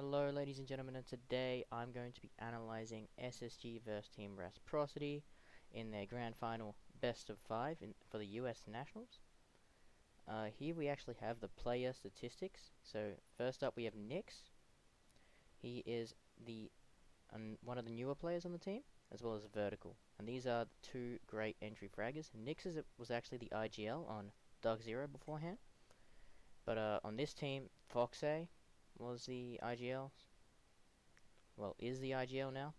Hello ladies and gentlemen, and today I'm going to be analysing SSG vs Team Reciprocity in their grand final best of 5 for the US Nationals. Here we actually have the player statistics. So first up we have Nix. He is one of the newer players on the team, as well as Vertical. And these are the two great entry fraggers. Nix was actually the IGL on Dark Zero beforehand. But on this team, Foxay was the IGL. Well, is the IGL now.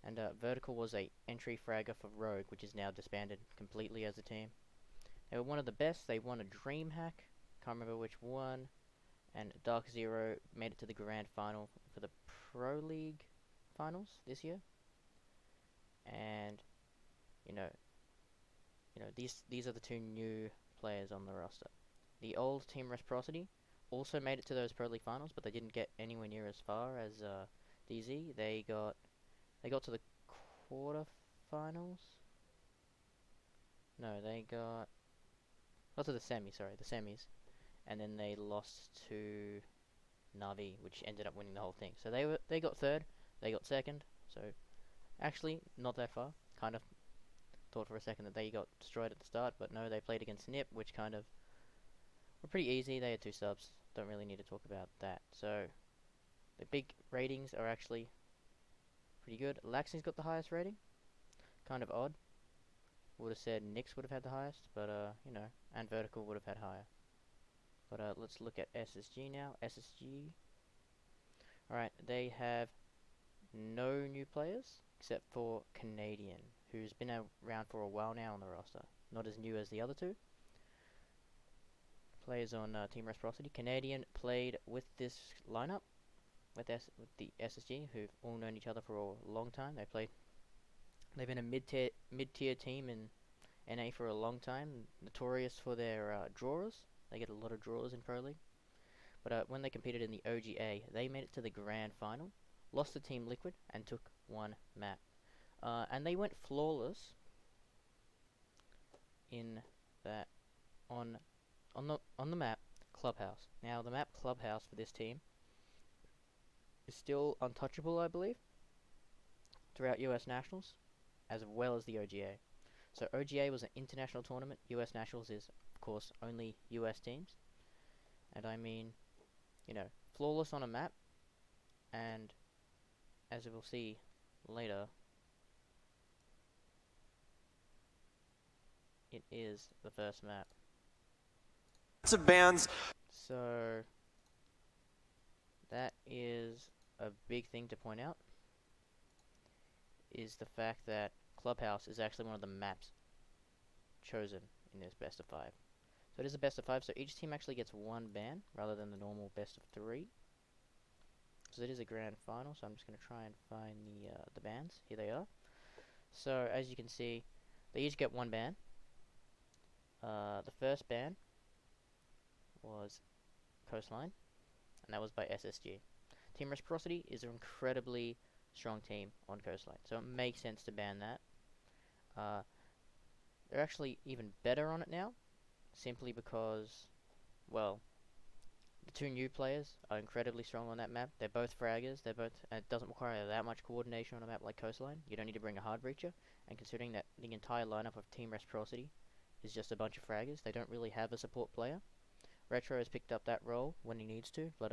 And Vertical was a entry fragger for Rogue, which is now disbanded completely as a team. They were one of the best. They won a DreamHack, can't remember which one, and Dark Zero made it to the grand final for the Pro League finals this year. And these are the two new players on the roster. The old Team Reciprocity also made it to those Pro League finals, but they didn't get anywhere near as far as DZ. They got to the quarterfinals. No, they got to the semis. Sorry, the semis, and then they lost to Navi, which ended up winning the whole thing. So they got third, they got second. So actually, not that far. Kind of thought for a second that they got destroyed at the start, but no, they played against Nip, which kind of were pretty easy. They had 2 subs. Don't really need to talk about that. So the big ratings are actually pretty good. Laxi's got the highest rating. Kind of odd. Would have said Nix would have had the highest, but and Vertical would have had higher. But let's look at SSG now. SSG. Alright, they have no new players except for Canadian, who's been around for a while now on the roster. Not as new as the other two players on Team Reciprocity. Canadian played with this lineup with the SSG, who've all known each other for a long time. They've been a mid-tier team in NA for a long time, notorious for their drawers. They get a lot of drawers in Pro League. But when they competed in the OGA, they made it to the grand final, lost to Team Liquid, and took one map. And they went flawless in that on the map Clubhouse. Now the map Clubhouse for this team is still untouchable, I believe, throughout US Nationals, as well as the OGA. So OGA was an international tournament. US Nationals is, of course, only US teams. And I mean, flawless on a map. And as we'll see later, it is the first map. Lots of bands. So that is a big thing to point out, is the fact that Clubhouse is actually one of the maps chosen in this best of 5. So it is a best of 5, so each team actually gets 1 ban rather than the normal best of 3. So it is a grand final, so I'm just going to try and find the bans. Here they are. So as you can see, they each get 1 ban. The first ban was Coastline, and that was by SSG. Team Reciprocity is an incredibly strong team on Coastline, so it makes sense to ban that. They're actually even better on it now, simply because, well, the 2 new players are incredibly strong on that map. They're both fraggers. And it doesn't require that much coordination on a map like Coastline. You don't need to bring a hard breacher, and considering that the entire lineup of Team Reciprocity is just a bunch of fraggers, they don't really have a support player. Retro has picked up that role when he needs to, but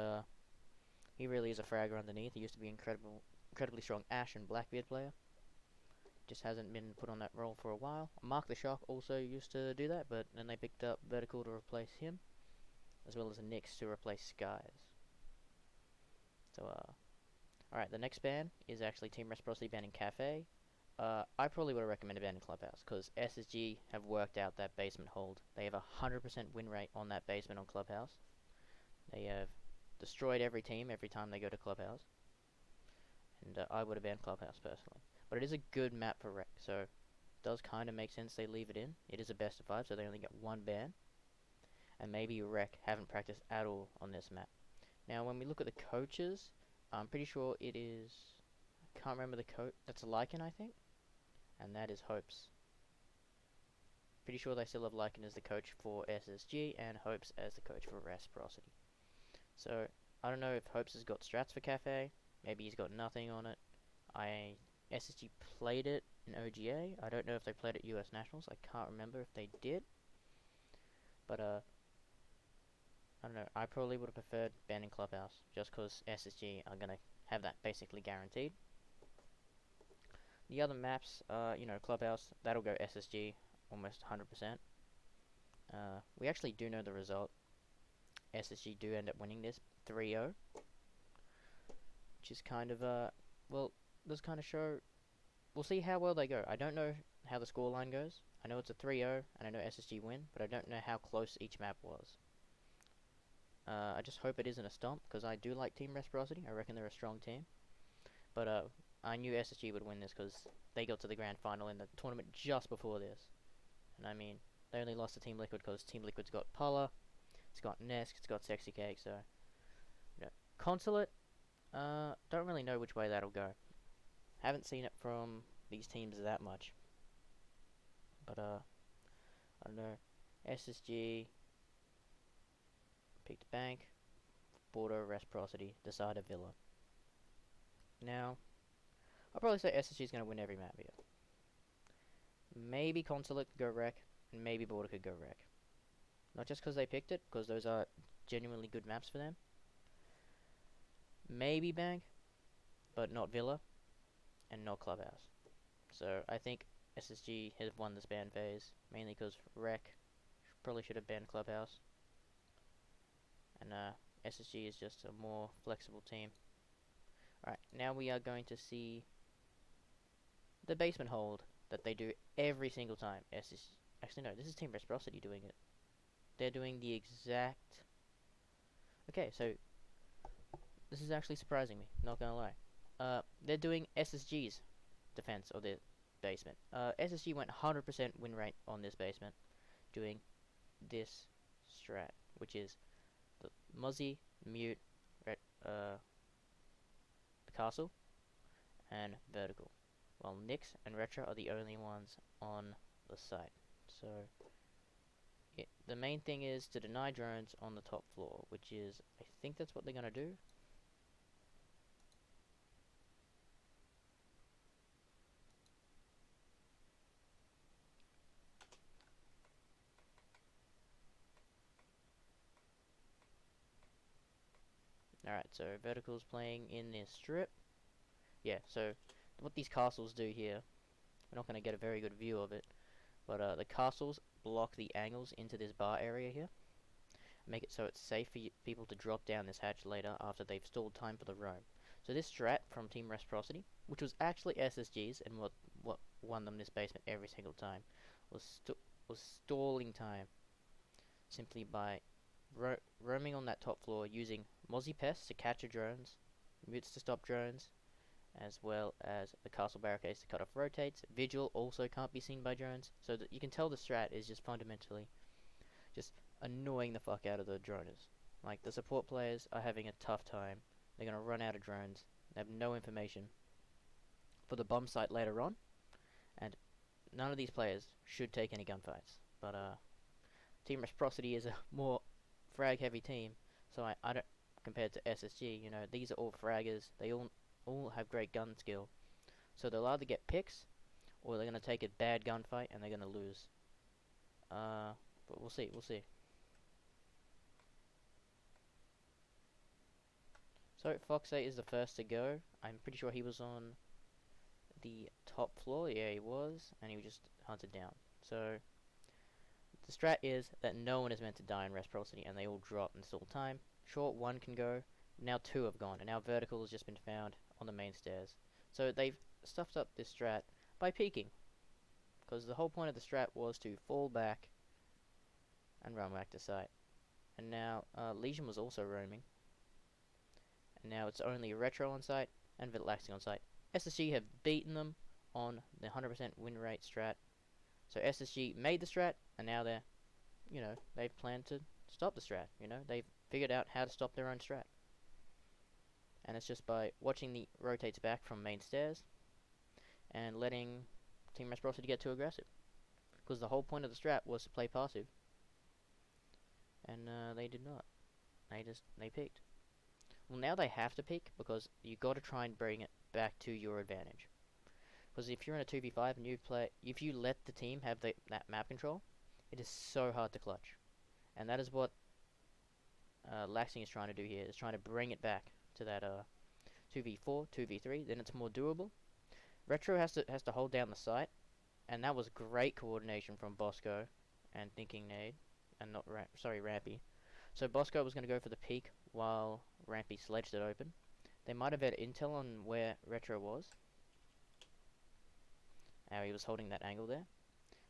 he really is a fragger underneath. He used to be incredibly strong Ash and Blackbeard player. Just hasn't been put on that role for a while. Mark the Shock also used to do that, but then they picked up Vertical to replace him, as well as a Nyx to replace Skies. So, alright, the next ban is actually Team Reciprocity banning Cafe. I probably would have recommended banning Clubhouse, because SSG have worked out that basement hold. They have a 100% win rate on that basement on Clubhouse. They have destroyed every team every time they go to Clubhouse. And I would have banned Clubhouse personally. But it is a good map for Rec, so it does kind of make sense they leave it in. It is a best of 5, so they only get 1 ban. And maybe Rec haven't practiced at all on this map. Now, when we look at the coaches, I'm pretty sure it is... I can't remember the coach. That's Lycan, I think. And that is Hopes. Pretty sure they still have Lycan as the coach for SSG, and Hopes as the coach for Reciprocity. So, I don't know if Hopes has got strats for Cafe. Maybe he's got nothing on it. SSG played it in OGA. I don't know if they played it US Nationals. I can't remember if they did. But I don't know. I probably would have preferred banning Clubhouse just because SSG are gonna have that basically guaranteed. The other maps, Clubhouse, that'll go SSG almost 100%. We actually do know the result. SSG do end up winning this 3-0, which is kind of well, does kind of show. We'll see how well they go. I don't know how the scoreline goes. I know it's a 3-0, and I know SSG win, but I don't know how close each map was. I just hope it isn't a stomp, because I do like Team Reciprocity. I reckon they're a strong team. But I knew SSG would win this because they got to the grand final in the tournament just before this. And I mean, they only lost to Team Liquid because Team Liquid's got Pala, it's got Nesk, it's got Sexy Cake, so... Consulate, don't really know which way that'll go. Haven't seen it from these teams that much. But, I don't know. SSG picked Bank, Border, Reciprocity, decided Villa. Now, I'll probably say SSG is going to win every map here. Maybe Consulate could go Wreck, and maybe Border could go Wreck. Not just because they picked it, because those are genuinely good maps for them. Maybe Bank, but not Villa, and not Clubhouse. So I think SSG has won this ban phase, mainly because Wreck probably should have banned Clubhouse. And SSG is just a more flexible team. Alright, now we are going to see the basement hold that they do every single time. Actually, no, this is Team Reciprocity doing it. They're doing the exact... Okay, so this is actually surprising me, not gonna lie. They're doing SSG's defense of the basement. SSG went 100% win rate on this basement, doing this strat, which is the Muzzy, Mute, the Castle, and Vertical. While Nyx and Retro are the only ones on the site. So, the main thing is to deny drones on the top floor, which is, I think that's what they're gonna do. Alright, so Vertical's playing in this strip. Yeah, so what these castles do here, we're not going to get a very good view of it, but the castles block the angles into this bar area here. Make it so it's safe for people to drop down this hatch later after they've stalled time for the roam. So this strat from Team Reciprocity, which was actually SSG's and what won them this basement every single time, was stalling time simply by roaming on that top floor using Mozzie Pests to capture drones, Mutes to stop drones, as well as the castle barricades to cut off rotates. Vigil also can't be seen by drones, so that you can tell the strat is just fundamentally just annoying the fuck out of the droners. Like, the support players are having a tough time. They're gonna run out of drones. They have no information for the bomb site later on, and none of these players should take any gunfights. But Team Reciprocity is a more frag heavy team, so I don't, compared to SSG, you know, these are all fraggers. They all have great gun skill, so they'll either get picks or they're gonna take a bad gunfight and they're gonna lose. But we'll see. So Fox8 is the first to go. I'm pretty sure he was on the top floor. Yeah, he was, and he was just hunted down. So the strat is that no one is meant to die in Reciprocity, and they all drop and stall time. Sure, one can go. Now two have gone, and now Vertical has just been found on the main stairs. So they've stuffed up this strat by peeking, because the whole point of the strat was to fall back and run back to site. And now Legion was also roaming, and now it's only Retro on site and Vitalaxing on site. SSG have beaten them on the 100% win rate strat. So SSG made the strat, and now they're, they've planned to stop the strat. They've figured out how to stop their own strat. And it's just by watching the rotates back from main stairs and letting Team Reciprocity get too aggressive. Because the whole point of the strat was to play passive. And they did not. They picked. Well, now they have to peek because you got to try and bring it back to your advantage. Because if you're in a 2v5 and if you let the team have that map control, it is so hard to clutch. And that is what Laxing is trying to do here, is trying to bring it back to that 2v4, 2v3, then it's more doable. Retro has to hold down the site, and that was great coordination from Bosco and Thinking Nade, and not Rampy. So Bosco was going to go for the peak while Rampy sledged it open. They might have had intel on where Retro was. How he was holding that angle there.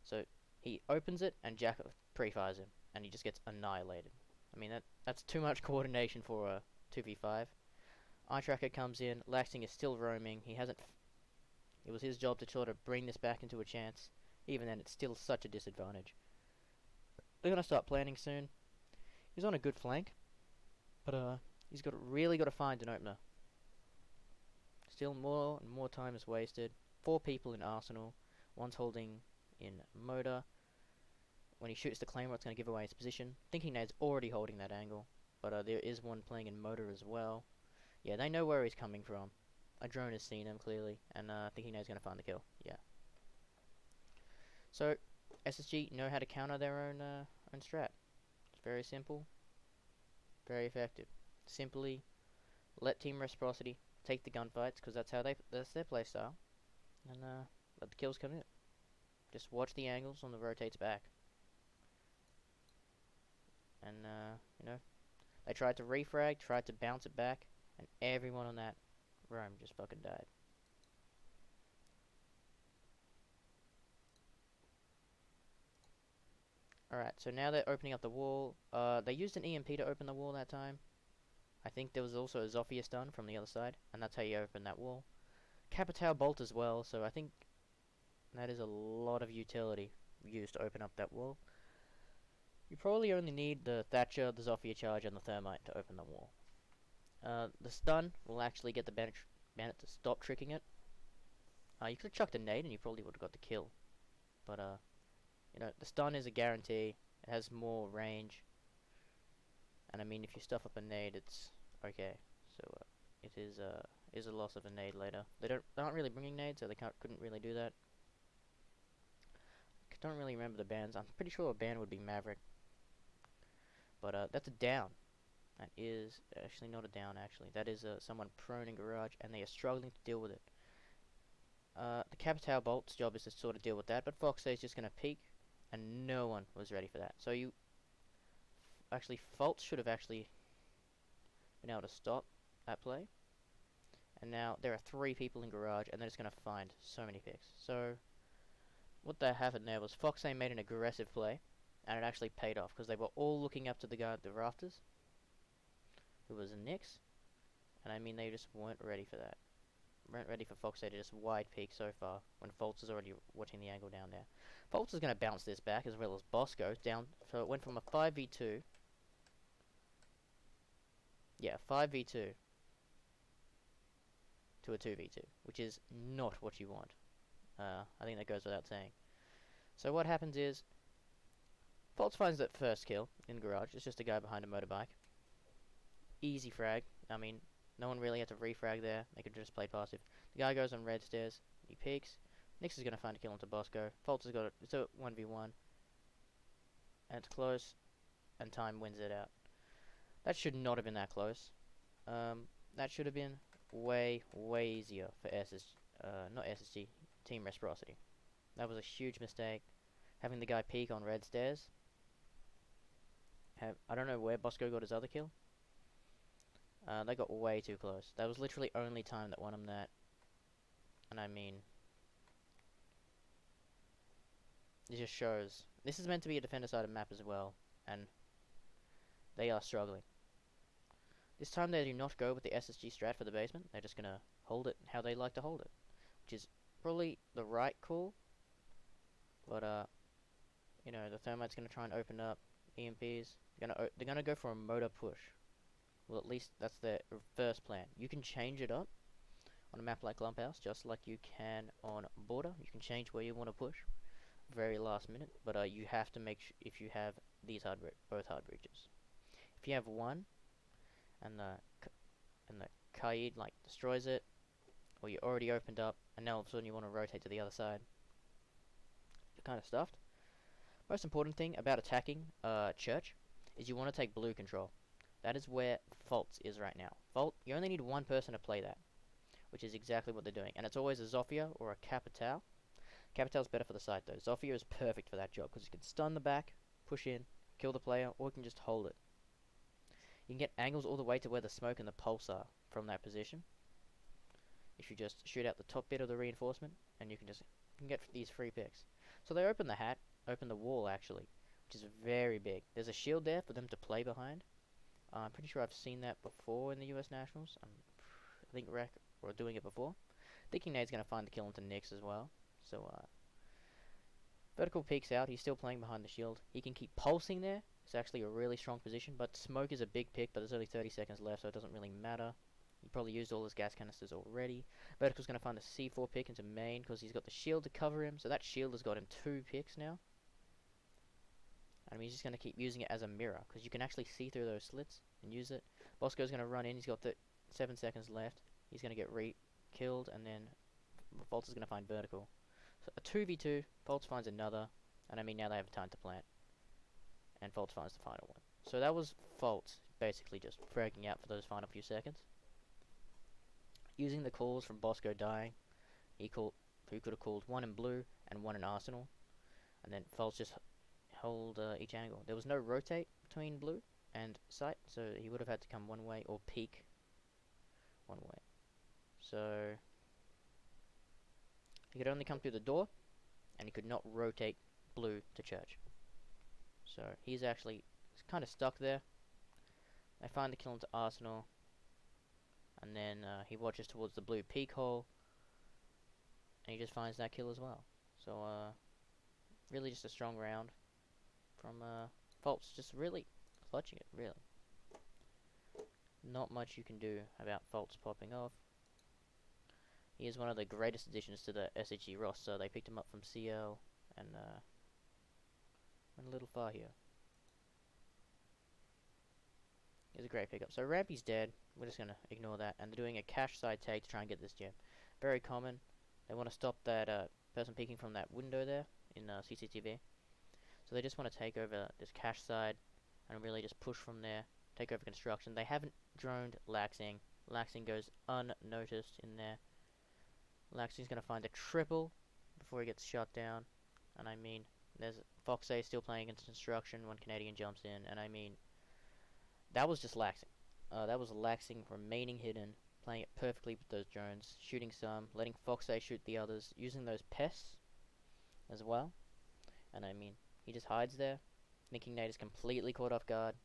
So he opens it and Jack pre-fires him, and he just gets annihilated. I mean, that's too much coordination for a 2v5. Eye Tracker comes in, Laxing is still roaming, he hasn't... It was his job to try to bring this back into a chance. Even then, it's still such a disadvantage. They're gonna start planning soon. He's on a good flank, but he's really got to find an opener. Still more and more time is wasted. 4 people in Arsenal, one's holding in Motor. When he shoots the Claymore, it's going to give away his position. Thinking Nade's already holding that angle, but there is one playing in Motor as well. Yeah, they know where he's coming from. A drone has seen him clearly, and Thinking Nade's going to find the kill. Yeah. So SSG know how to counter their own strat. It's very simple, very effective. Simply let Team Reciprocity take the gunfights, because that's their playstyle, and let the kills come in. Just watch the angles on the rotates back. And, they tried to refrag, tried to bounce it back, and everyone on that roam just fucking died. Alright, so now they're opening up the wall. They used an EMP to open the wall that time. I think there was also a Zophius stun from the other side, and that's how you open that wall. Capitao Bolt as well, so I think that is a lot of utility used to open up that wall. You probably only need the Thatcher, the Zofia charge, and the Thermite to open the wall. The stun will actually get the bandit to stop tricking it. You could have chucked a nade and you probably would have got the kill. But, the stun is a guarantee. It has more range. And I mean, if you stuff up a nade, it's okay. So, it is a loss of a nade later. They aren't really bringing nades, so they couldn't really do that. I don't really remember the bans. I'm pretty sure a ban would be Maverick. But that's a down. That is actually not a down, actually. That is someone prone in garage, and they are struggling to deal with it. The Capitao Bolt's job is to sort of deal with that, but Foxay is just going to peek, and no one was ready for that. So actually, Fultz should have actually been able to stop that play. And now there are 3 people in garage, and they're just going to find so many picks. So what that happened there was Foxay made an aggressive play, and it actually paid off, because they were all looking up to the guy at the rafters, who was a Nyx, and I mean, they just weren't ready for that. Weren't ready for Foxay to just wide peek so far, when Fultz is already watching the angle down there. Fultz is going to bounce this back, as well as Bosco, down, so it went from a 5v2, yeah, 5v2, to a 2v2, which is not what you want. I think that goes without saying. So what happens is, Fultz finds that first kill in the garage. It's just a guy behind a motorbike. Easy frag. I mean, no one really had to refrag there. They could just play passive. The guy goes on red stairs. He peeks. Nyx is going to find a kill onto Bosco. Fultz has got it. It's a 1v1. And it's close. And time wins it out. That should not have been that close. That should have been way, way easier for not SSG, Team Reciprocity. That was a huge mistake. Having the guy peek on red stairs. I don't know where Bosco got his other kill. They got way too close. That was literally only time that won him that. And I mean, it just shows. This is meant to be a defender-sided map as well, and they are struggling. This time they do not go with the SSG strat for the basement. They're just gonna hold it how they like to hold it, which is probably the right call. But the Thermite's gonna try and open up EMPs. They're gonna go for a motor push. Well, at least that's their first plan. You can change it up on a map like Lumphouse, just like you can on Border. You can change where you want to push, very last minute. But you have to make if you have these both hard breaches. If you have one, and and the Kaid like destroys it, or you already opened up, and now all of a sudden you want to rotate to the other side. You're kind of stuffed. Most important thing about attacking Church is you want to take blue control. That is where Faults is right now. Fault, you only need one person to play that, which is exactly what they're doing. And it's always a Zofia or a Capital. Capital's better for the side though. Zofia is perfect for that job because you can stun the back, push in, kill the player, or you can just hold it. You can get angles all the way to where the smoke and the pulse are from that position. If you just shoot out the top bit of the reinforcement, and you can get these free picks. So they open the hat, open the wall actually, which is very big. There's a shield there for them to play behind. I'm pretty sure I've seen that before in the US Nationals. I think Rec were doing it before. Thinking Nade's going to find the kill into Nyx as well. So, Vertical peeks out. He's still playing behind the shield. He can keep pulsing there. It's actually a really strong position. But smoke is a big pick, but there's only 30 seconds left, so it doesn't really matter. He probably used all his gas canisters already. Vertical's going to find a C4 pick into main because he's got the shield to cover him. So that shield has got him 2 picks now. And he's just going to keep using it as a mirror because you can actually see through those slits and use it. Bosco's going to run in. He's got 7 seconds left. He's going to get killed, and then Volts is going to find Vertical. So a 2v2, Volts finds another, and I mean now they have time to plant. And Volts finds the final one. So that was Volts basically just fragging out for those final few seconds. Using the calls from Bosco dying, he could have called one in blue and one in Arsenal, and then Volts just hold each angle. There was no rotate between blue and sight, so he would have had to come one way or peek one way. So he could only come through the door, and he could not rotate blue to Church. So he's kind of stuck there. They find the kill into Arsenal, and then he watches towards the blue peak hole, and he just finds that kill as well. So really just a strong round from Volts, just really clutching it, really. Not much you can do about Volts popping off. He is one of the greatest additions to the SSG roster. They picked him up from CL and went a little far here. He's a great pickup. So Rampy's dead. We're just going to ignore that. And they're doing a cash side take to try and get this gem. Very common. They want to stop that person peeking from that window there in CCTV. So they just want to take over this cash side and really just push from there. Take over construction. They haven't droned Laxing. Laxing goes unnoticed in there. Laxing's going to find a triple before he gets shot down. And I mean, there's Foxay still playing against construction when Canadian jumps in. And I mean, that was just Laxing. That was Laxing remaining hidden, playing it perfectly with those drones, shooting some, letting Foxay shoot the others, using those pests as well. And I mean, he just hides there, thinking Nate is completely caught off guard.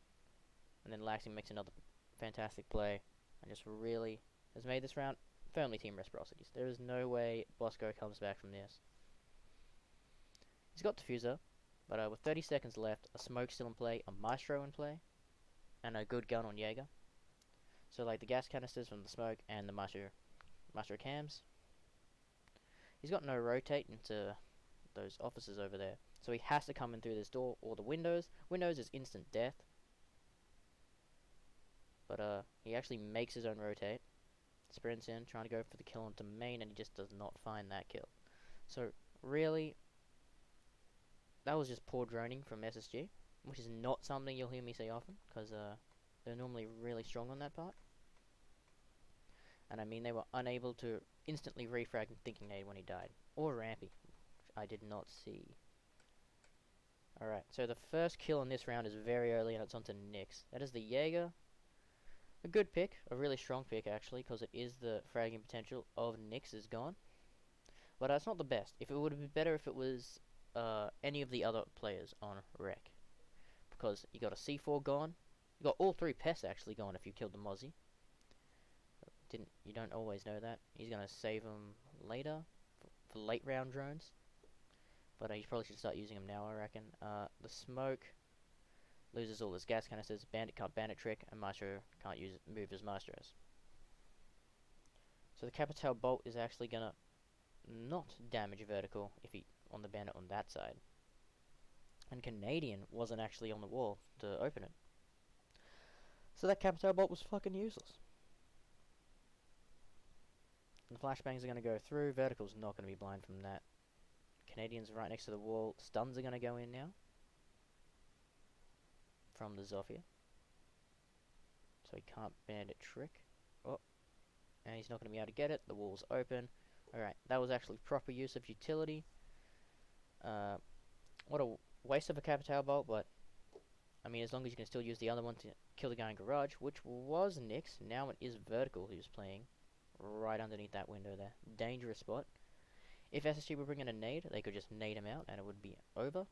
And then Laxing makes another fantastic play, and just really has made this round firmly Team Reciprocities. There is no way Bosco comes back from this. He's got Diffuser, but with 30 seconds left, a Smoke still in play, a Maestro in play, and a good gun on Jaeger. So like the gas canisters from the Smoke and the Maestro cams. He's got no rotate into those offices over there. So he has to come in through this door or the windows. Windows is instant death. But he actually makes his own rotate. Sprints in, trying to go for the kill onto main, and he just does not find that kill. So really, that was just poor droning from SSG, which is not something you'll hear me say often, because they're normally really strong on that part. And I mean, they were unable to instantly refrag Thinking Nade when he died. Or Rampy, which I did not see. Alright, so the first kill in this round is very early, and it's onto Nyx. That is the Jaeger. A good pick, a really strong pick actually, because it is the fragging potential of Nyx is gone. But it's not the best. If it would have been better if it was any of the other players on Rec. Because you got a C4 gone. You got all 3 pests actually gone if you killed the Mozzie. You don't always know that. He's gonna save them later for late round drones. But you probably should start using them now, I reckon. The Smoke loses all his gas canisters. Bandit can't bandit trick, and Maestro can't move his Maestros. So the Capital Bolt is actually gonna not damage Vertical if he on the bandit on that side. And Canadian wasn't actually on the wall to open it. So that Capital Bolt was fucking useless. The flashbangs are going to go through. Vertical's not going to be blind from that. Canadian's right next to the wall. Stuns are going to go in now. From the Zofia. So he can't bandit trick. Oh. And he's not going to be able to get it. The wall's open. Alright, that was actually proper use of utility. What a waste of a Capital Bolt, but I mean, as long as you can still use the other one to kill the guy in garage, which was Nyx. Now it is Vertical who's playing right underneath that window there. Dangerous spot. If SSG were bringing a nade, they could just nade him out and it would be over.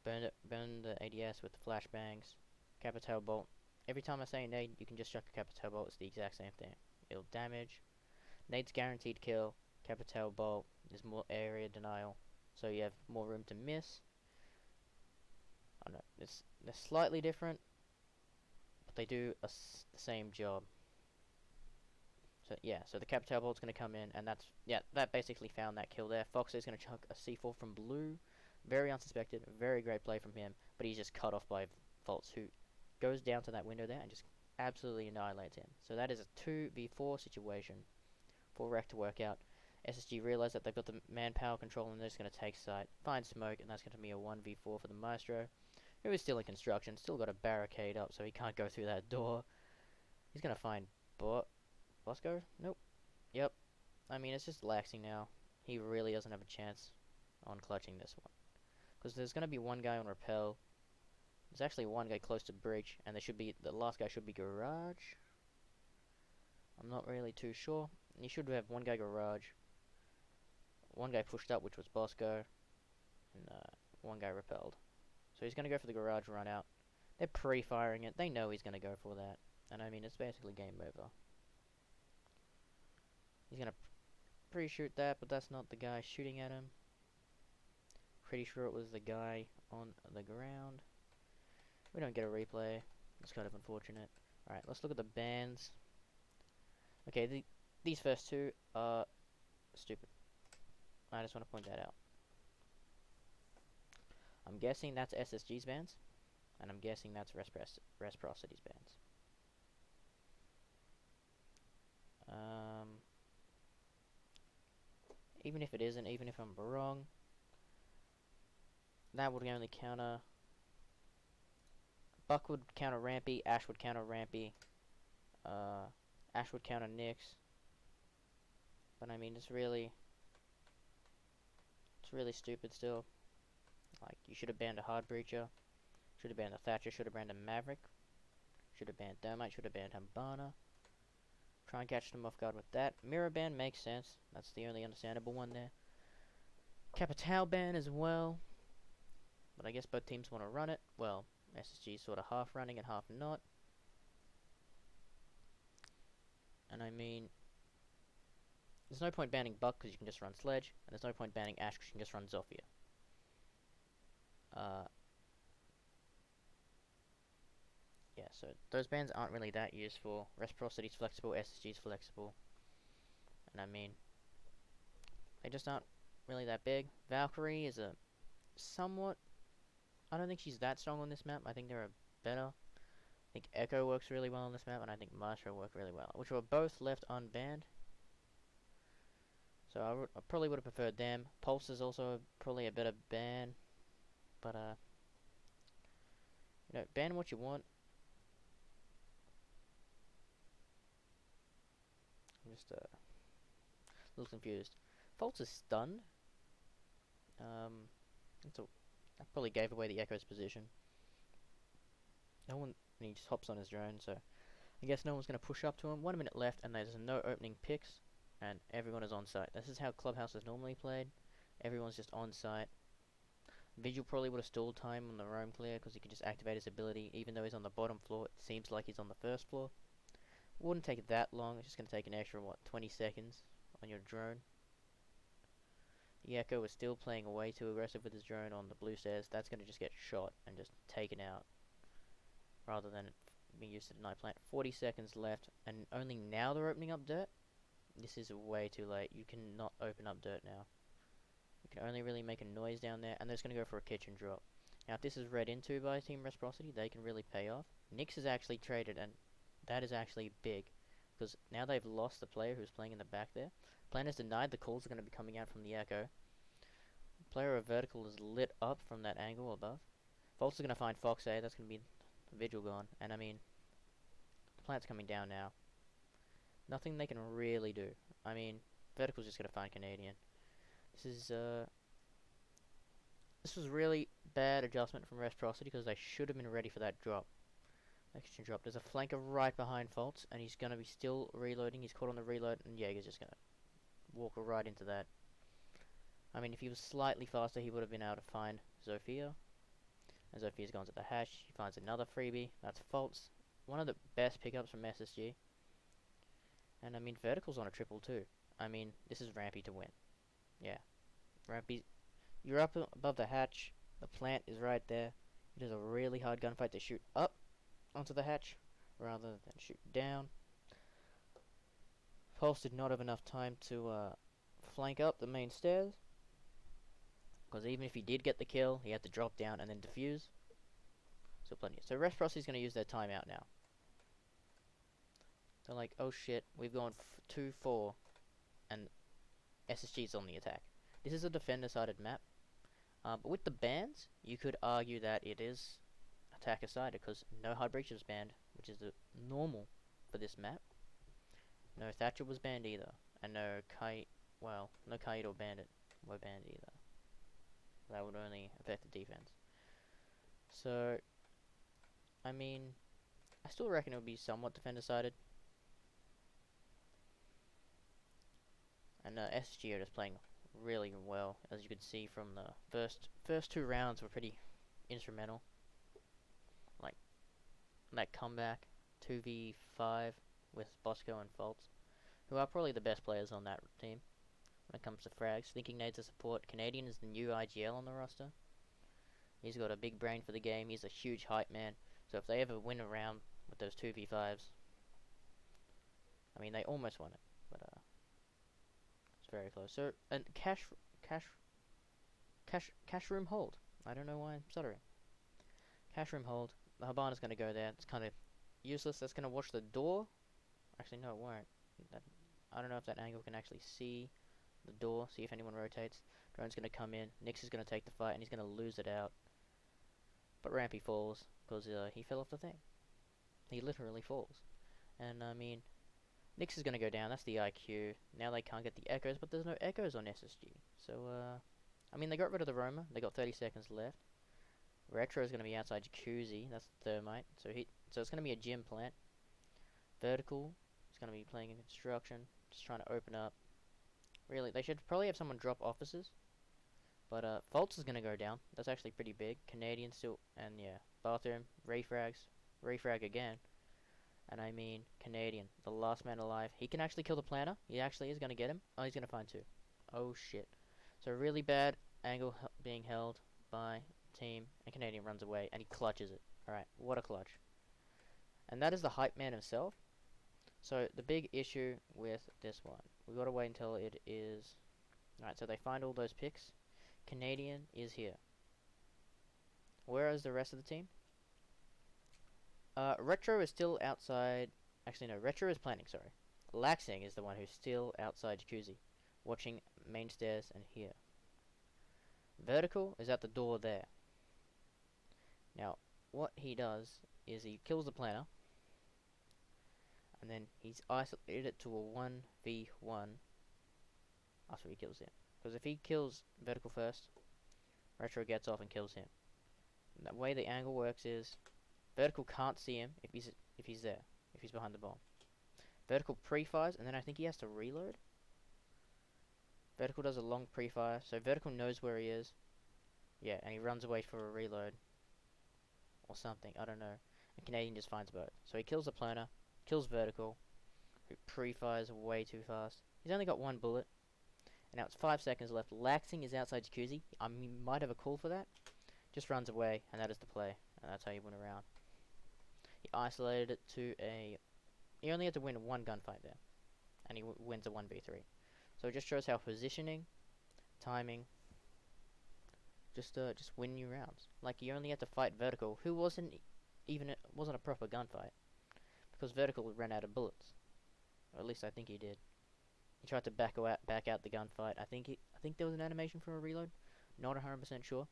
Burn the ADS with the flashbangs. Capital Bolt. Every time I say nade, you can just chuck a Capital Bolt. It's the exact same thing. It'll damage. Nade's guaranteed kill. Capital Bolt. There's more area denial, so you have more room to miss. I don't know. They're slightly different, but they do the same job. So yeah, so the Capital Bolt's going to come in, and that basically found that kill there. Fox is going to chuck a C4 from blue. Very unsuspected, very great play from him, but he's just cut off by Fultz, who goes down to that window there and just absolutely annihilates him. So that is a 2v4 situation for Rec to work out. SSG realize that they've got the manpower control and they're just going to take site, find smoke, and that's going to be a 1v4 for the Maestro, who is still in construction, still got a barricade up so he can't go through that door. He's going to find Bosco? Nope. Yep. I mean, it's just laxing now. He really doesn't have a chance on clutching this one. Because there's going to be one guy on Repel. There's actually one guy close to Breach, and the last guy should be Garage. I'm not really too sure. You should have one guy Garage. One guy pushed up, which was Bosco. And one guy repelled. So he's going to go for the Garage run out. They're pre-firing it. They know he's going to go for that. And I mean, it's basically game over. He's going to pre-shoot that, but that's not the guy shooting at him. Pretty sure it was the guy on the ground. We don't get a replay. It's kind of unfortunate. Alright, let's look at the bans. Okay, these first two are stupid. I just want to point that out. I'm guessing that's SSG's bans. And I'm guessing that's Reciprocity's bans. Even if it isn't, even if I'm wrong, that would only counter... Buck would counter Rampy, Ash would counter Rampy, Ash would counter Nyx. But I mean, it's really stupid still. Like, you should have banned a Hard Breacher, should have banned a Thatcher, should have banned a Maverick, should have banned Thermite, should have banned Hambana. Try and catch them off guard with that. Mirror ban makes sense. That's the only understandable one there. Capital ban as well. But I guess both teams want to run it. Well, SSG is sort of half running and half not. And I mean, there's no point banning Buck because you can just run Sledge. And there's no point banning Ash because you can just run Zofia. Yeah, so those bans aren't really that useful. Reciprocity's flexible, SSG's flexible. And I mean, they just aren't really that big. Valkyrie is a somewhat... I don't think she's that strong on this map. I think there are better. I think Echo works really well on this map, and I think Maestro work really well, which were both left unbanned. So I probably would have preferred them. Pulse is also probably a better ban, but you know, ban what you want. I'm just a little confused. Pulse is stunned. I probably gave away the Echo's position. No one, and he just hops on his drone, so I guess no one's going to push up to him. 1 minute left, and there's no opening picks, and everyone is on site. This is how Clubhouse is normally played. Everyone's just on site. Vigil probably would have stalled time on the roam clear, because he could just activate his ability. Even though he's on the bottom floor, it seems like he's on the first floor. Wouldn't take that long. It's just going to take an extra, what, 20 seconds on your drone. The Echo is still playing way too aggressive with his drone on the blue stairs. That's going to just get shot and just taken out, rather than being used to deny plant. 40 seconds left, and only now they're opening up dirt. This is way too late. You cannot open up dirt now. You can only really make a noise down there, and they're just going to go for a kitchen drop. Now, if this is read into by Team Reciprocity, they can really pay off. Nyx is actually traded, and that is actually big, because now they've lost the player who's playing in the back there. Planner's denied, the calls are going to be coming out from the echo. Player of vertical is lit up from that angle above. Volts are going to find Fox A, that's going to be Vigil gone, and I mean, the plant's coming down now. Nothing they can really do. I mean, vertical's just going to find Canadian. This was really bad adjustment from Reciprocity because they should have been ready for that drop. Extra drop. There's a flanker right behind Faults, and he's going to be still reloading. He's caught on the reload, and Jaeger's just going to walk right into that. I mean, if he was slightly faster, he would have been able to find Zofia. And Zofia's gone to the hash. He finds another freebie. That's Faults. One of the best pickups from SSG. And I mean, Vertical's on a triple too. I mean, this is Rampy to win. Yeah. Rampy, you're up above the hatch. The plant is right there. It is a really hard gunfight to shoot up onto the hatch rather than shoot down. Pulse did not have enough time to flank up the main stairs, because even if he did get the kill, he had to drop down and then defuse. So plenty. So Reciprocity's going to use their timeout now. They're like, oh shit, we've gone 2-4, and SSG's on the attack. This is a defender-sided map, but with the bans, you could argue that it is attacker-sided, because no hard breach was banned, which is the normal for this map. No Thatcher was banned either, and no Kite or Bandit were banned either. That would only affect the defense. So, I mean, I still reckon it would be somewhat defender-sided. And SSG are just playing really well, as you could see from the first 2 rounds were pretty instrumental. Like that comeback, 2v5 with Bosco and Faults, who are probably the best players on that team when it comes to frags. Thinking needs a support. Canadian is the new IGL on the roster. He's got a big brain for the game. He's a huge hype man. So if they ever win a round with those 2v5s, I mean, they almost won it, but it's very close. So, and cash room hold. I don't know why I'm stuttering. Cash room hold. The Habana's going to go there. It's kind of useless. That's going to watch the door. Actually, no, it won't. I don't know if that angle can actually see the door, see if anyone rotates. Drone's going to come in. Nix is going to take the fight, and he's going to lose it out. But Rampy falls, because he fell off the thing. He literally falls. And, I mean, Nix is going to go down. That's the IQ. Now they can't get the echoes, but there's no echoes on SSG. So, I mean, they got rid of the Roma. They got 30 seconds left. Retro is going to be outside Jacuzzi. That's the Thermite. So it's going to be a gym plant. Vertical is going to be playing in construction. Just trying to open up. Really, they should probably have someone drop offices. But Faults is going to go down. That's actually pretty big. Canadian still. And yeah, bathroom. Refrags. Refrag again. And I mean, Canadian. The last man alive. He can actually kill the planter. He actually is going to get him. Oh, he's going to find 2. Oh shit. So really bad angle being held by team. And Canadian runs away. And he clutches it. Alright, what a clutch. And that is the hype man himself. So the big issue with this one, we gotta wait until it is. Alright, so they find all those picks. Canadian is here. Where is the rest of the team? Retro is still outside. Actually, no, Retro is planning, sorry. Laxing is the one who's still outside Jacuzzi, watching main stairs and here. Vertical is at the door there. Now, what he does is he kills the planner. And then he's isolated it to a 1v1 after he kills him. Because if he kills Vertical first, Retro gets off and kills him. And that way the angle works is Vertical can't see him if he's there, if he's behind the bomb. Vertical pre-fires, and then I think he has to reload. Vertical does a long pre-fire, so Vertical knows where he is. Yeah, and he runs away for a reload. Or something, I don't know. And Canadian just finds both. So he kills the planner. Kills Vertical, who pre-fires way too fast. He's only got 1 bullet. And now it's 5 seconds left. Laxing is outside Jacuzzi. I mean, might have a call for that. Just runs away, and that is the play. And that's how you win a round. He isolated it to a... He only had to win 1 gunfight there. And he wins a 1v3. So it just shows how positioning, timing, just win you rounds. Like, you only had to fight Vertical, who wasn't a proper gunfight. Because Vertical ran out of bullets. Or at least I think he did. He tried to back out the gunfight. I think there was an animation for a reload. Not 100% sure.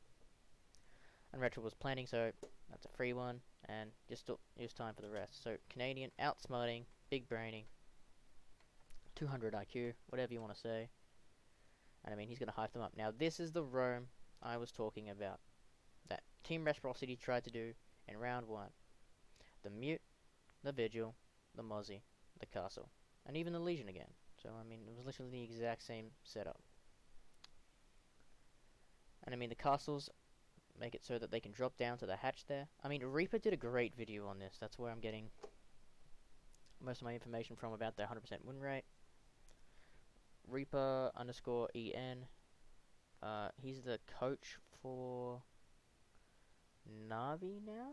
And Retro was planning, so that's a free one. And just it was time for the rest. So Canadian outsmarting, big braining, 200 IQ, whatever you want to say. And I mean, he's going to hype them up. Now, this is the roam I was talking about. That Team Reciprocity tried to do in round 1. The Mute, the Vigil, the Mozzie, the Castle. And even the Legion again. So, I mean, it was literally the exact same setup. And I mean, the Castles make it so that they can drop down to the hatch there. I mean, Reaper did a great video on this. That's where I'm getting most of my information from about the 100% win rate. Reaper underscore EN. He's the coach for Navi now?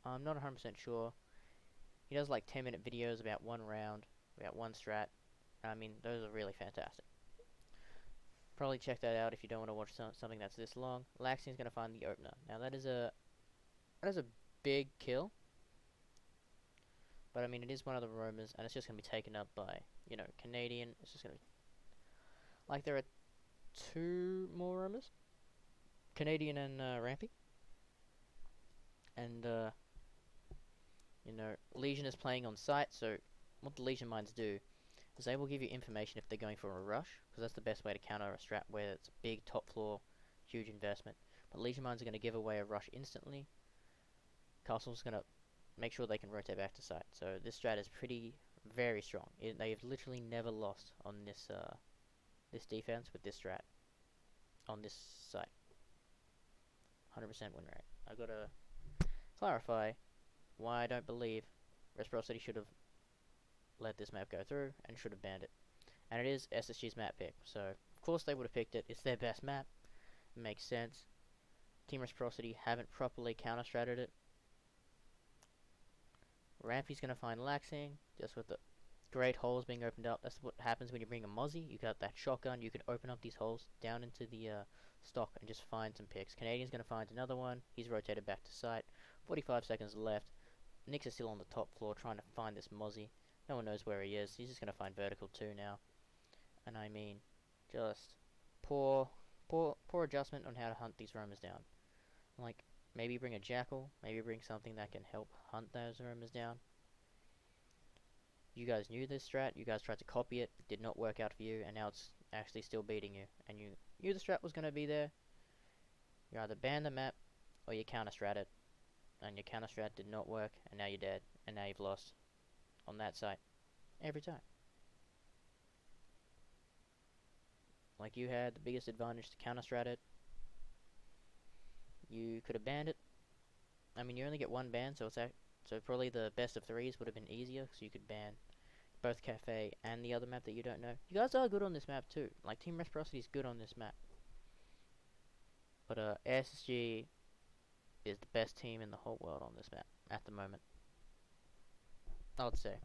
I'm not 100% sure. He does like 10-minute videos about one round, about one strat. I mean, those are really fantastic. Probably check that out if you don't want to watch something that's this long. Laxian's going to find the opener. Now that is a big kill. But I mean, it is one of the roamers, and it's just going to be taken up by, Canadian. It's just going to be... Like, there are 2 more roamers. Canadian and Rampy. And, Legion is playing on site, so what the Legion mines do is they will give you information if they're going for a rush, because that's the best way to counter a strat where it's a big top floor, huge investment. But Legion mines are going to give away a rush instantly. Castle's going to make sure they can rotate back to site. So this strat is very strong. They've literally never lost on this this defense with this strat on this site. 100% win rate. I gotta clarify why I don't believe Reciprocity should have let this map go through and should have banned it. And it is SSG's map pick, so of course they would have picked it. It's their best map. It makes sense. Team Reciprocity haven't properly counter-stratted it. Rampy's gonna find Laxing, just with the great holes being opened up. That's what happens when you bring a Mozzie. You got that shotgun, you can open up these holes down into the stock and just find some picks. Canadian's gonna find another one. He's rotated back to site. 45 seconds left. Nix is still on the top floor trying to find this Mozzie. No one knows where he is. He's just gonna find vertical 2 now. And I mean, just poor adjustment on how to hunt these roamers down. Like, maybe bring a jackal, maybe bring something that can help hunt those roamers down. You guys knew this strat, you guys tried to copy it, it did not work out for you, and now it's actually still beating you. And you knew the strat was going to be there. You either ban the map, or you counter-strat it. And your counter-strat did not work, and now you're dead, and now you've lost on that site. Every time. Like, you had the biggest advantage to counter-strat it. You could have banned it. I mean, you only get 1 ban, so so probably the best of 3s would have been easier, so you could ban both Cafe and the other map that you don't know. You guys are good on this map too. Like, Team Reciprocity is good on this map. But SSG is the best team in the whole world on this map at the moment, I would say.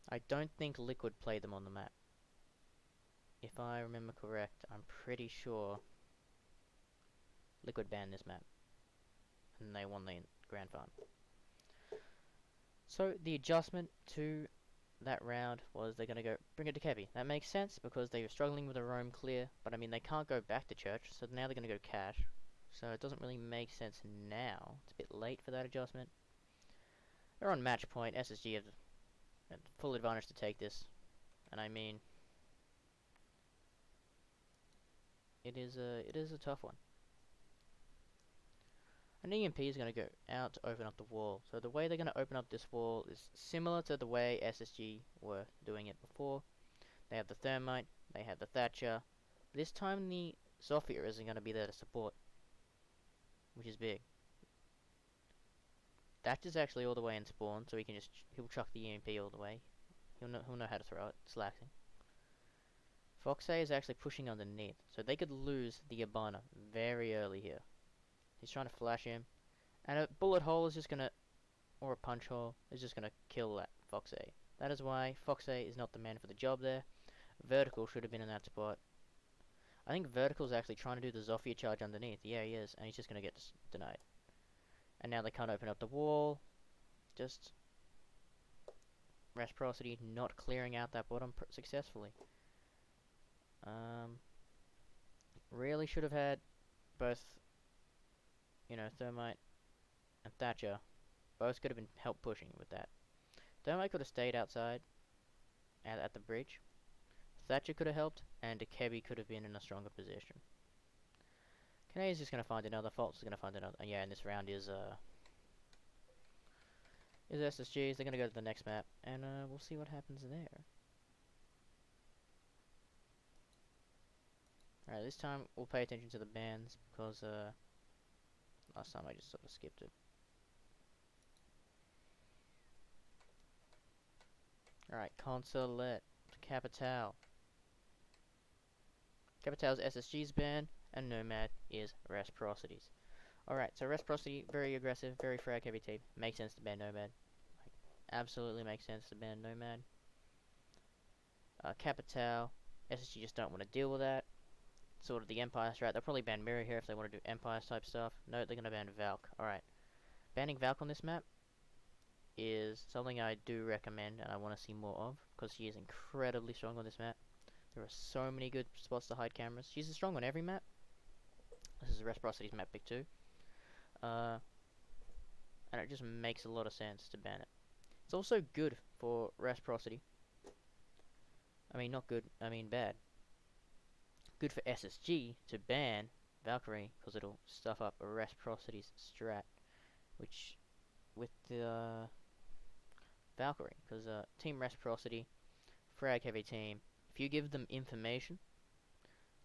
I don't think Liquid played them on the map. If I remember correct, I'm pretty sure Liquid banned this map. And they won the grand final. So the adjustment to that round was they're going to go bring it to Kevy. That makes sense because they were struggling with a roam clear. But I mean, they can't go back to church. So now they're going to go cash. So it doesn't really make sense now. It's a bit late for that adjustment. They're on match point. SSG have full advantage to take this. And I mean, it is a tough one. An EMP is going to go out to open up the wall. So the way they're going to open up this wall is similar to the way SSG were doing it before. They have the Thermite, they have the Thatcher. This time the Zofia isn't going to be there to support, which is big. Thatcher's actually all the way in spawn, so he'll chuck the EMP all the way. He'll know how to throw it, slacking. Foxay is actually pushing underneath, so they could lose the Abana very early here. He's trying to flash him. And a bullet hole is just gonna... Or a punch hole is just gonna kill that Foxay. That is why Foxay is not the man for the job there. Vertical should have been in that spot. I think Vertical's actually trying to do the Zofia charge underneath. Yeah, he is. And he's just gonna get denied. And now they can't open up the wall. Just... Reciprocity not clearing out that bottom successfully. Really should have had both, you know, Thermite and Thatcher. Both could have been help pushing with that. Thermite could have stayed outside at the bridge. Thatcher could have helped, and Akebi could have been in a stronger position. Canadian's just gonna find another. False is gonna find another. And yeah, and this round is SSGs. They're gonna go to the next map, and we'll see what happens there. Alright, this time we'll pay attention to the bans because last time I just sort of skipped it. Alright, Consulate, Capital. Capital's SSG's ban, and Nomad is Reciprocity's. Alright, so Reciprocity, very aggressive, very frag heavy team. Makes sense to ban Nomad. Like, absolutely makes sense to ban Nomad. Capital, SSG just don't want to deal with that. Sort of the Empire strat. They'll probably ban Mirror here if they want to do Empire type stuff. No, they're going to ban Valk. Alright. Banning Valk on this map is something I do recommend and I want to see more of, because she is incredibly strong on this map. There are so many good spots to hide cameras. She's strong on every map. This is Reciprocity's map pick too. And it just makes a lot of sense to ban it. It's also good for Reciprocity. I mean, not good, I mean bad. Good for SSG to ban Valkyrie, because it'll stuff up Reciprocity's strat, which with the Valkyrie, because Team Reciprocity, frag heavy team, if you give them information,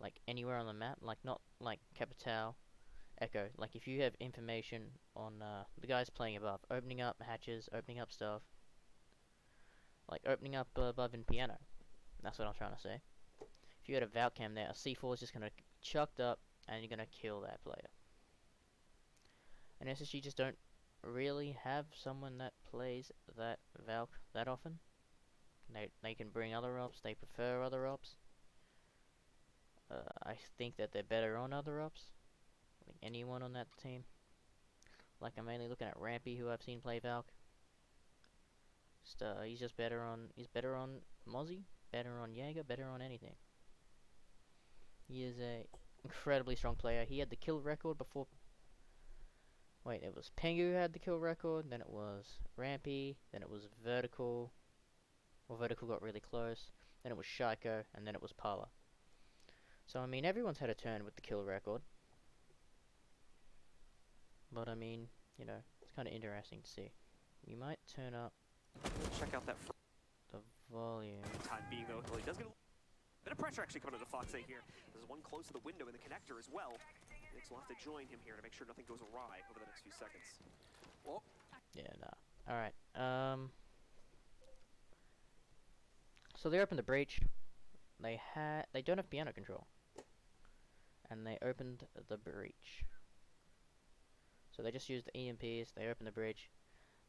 like anywhere on the map, like not like Capital, Echo, like if you have information on the guys playing above, opening up hatches, opening up stuff, like opening up above in piano, that's what I'm trying to say. If you had a Valk cam there, a C4 is just gonna chucked up, and you're gonna kill that player. And SSG just don't really have someone that plays that Valk that often. They can bring other ops. They prefer other ops. I think that they're better on other ops. Like anyone on that team. Like I'm mainly looking at Rampy, who I've seen play Valk. He's just better on. He's better on Mozzie, better on Jaeger, better on anything. He is a incredibly strong player. He had the kill record before. Wait, it was Pengu who had the kill record. Then it was Rampy. Then it was Vertical. Well, Vertical got really close. Then it was Shaiko, and then it was Pala. So I mean, everyone's had a turn with the kill record. But I mean, you know, it's kind of interesting to see. We might turn up. Check out that the volume. Time being though, he does get a bit of pressure actually coming into Fox 8 here. There's one close to the window in the connector as well. Nix will have to join him here to make sure nothing goes awry over the next few seconds. Well, yeah, nah. Alright, so they opened the breach. They don't have piano control. And they opened the breach. So they just used the EMPs, they opened the breach.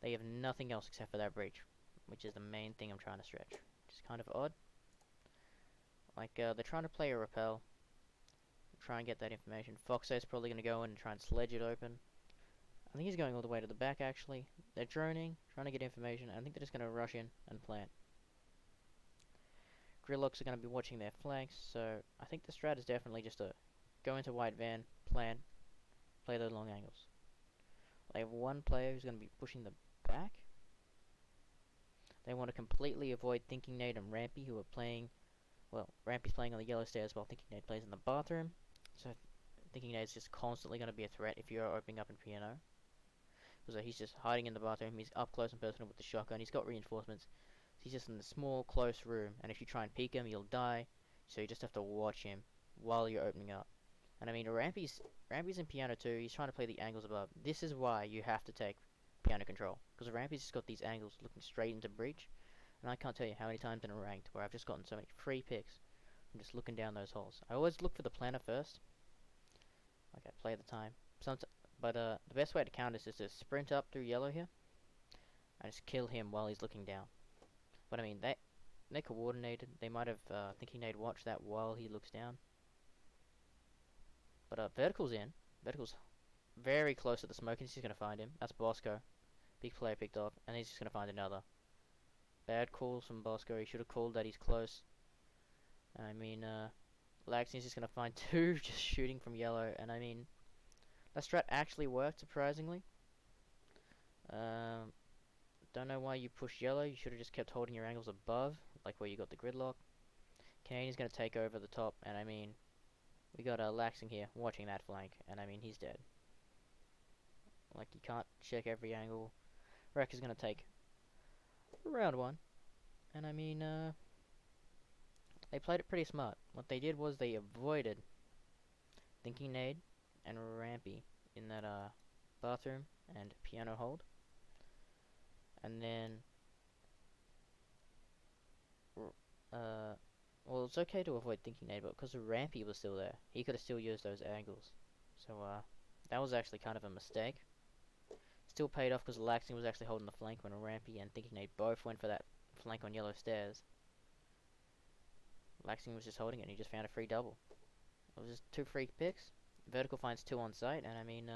They have nothing else except for that breach, which is the main thing I'm trying to stretch. Which is kind of odd. Like, they're trying to play a rappel. Try and get that information. Foxa's probably going to go in and try and sledge it open. I think he's going all the way to the back, actually. They're droning, trying to get information. I think they're just going to rush in and plant. Grillocks are going to be watching their flanks, so I think the strat is definitely just to go into white van, plant, play those long angles. They have one player who's going to be pushing the back. They want to completely avoid Thinking Nate and Rampy, who are playing. Well, Rampy's playing on the yellow stairs while Thinking Nate plays in the bathroom. So Thinking Nate's just constantly going to be a threat if you're opening up in piano. So he's just hiding in the bathroom. He's up close and personal with the shotgun. He's got reinforcements. He's just in a small, close room. And if you try and peek him, you'll die. So you just have to watch him while you're opening up. And I mean, Rampy's in piano too. He's trying to play the angles above. This is why you have to take piano control. Because Rampy's just got these angles looking straight into breach. And I can't tell you how many times in a ranked where I've just gotten so many free picks from just looking down those holes. I always look for the planner first. Okay, play at the time. But the best way to counter this is to sprint up through yellow here. And just kill him while he's looking down. But I mean, they coordinated. They might have thinking they'd watch that while he looks down. But Vertical's in. Vertical's very close to the smoke, and he's just going to find him. That's Bosco. Big player picked off, and he's just going to find another. Bad calls from Bosco. He should have called that he's close. I mean, Laxing's just gonna find two just shooting from yellow, and I mean, that strat actually worked surprisingly. Um, don't know why you pushed yellow. You should have just kept holding your angles above, like where you got the gridlock. Canadian's gonna take over the top, and I mean, we got Laxing here watching that flank, and I mean, he's dead. Like, you can't check every angle. Wreck is gonna take round one, and I mean, they played it pretty smart. What they did was they avoided Thinking Nade and Rampy in that bathroom and piano hold, and then well, it's okay to avoid Thinking Nade, but because Rampy was still there, he could have still used those angles. So that was actually kind of a mistake. Still paid off because Laxing was actually holding the flank when Rampy and Thinking Nade both went for that flank on yellow stairs. Laxing was just holding it, and he just found a free double. It was just two free picks. Vertical finds two on site, and I mean,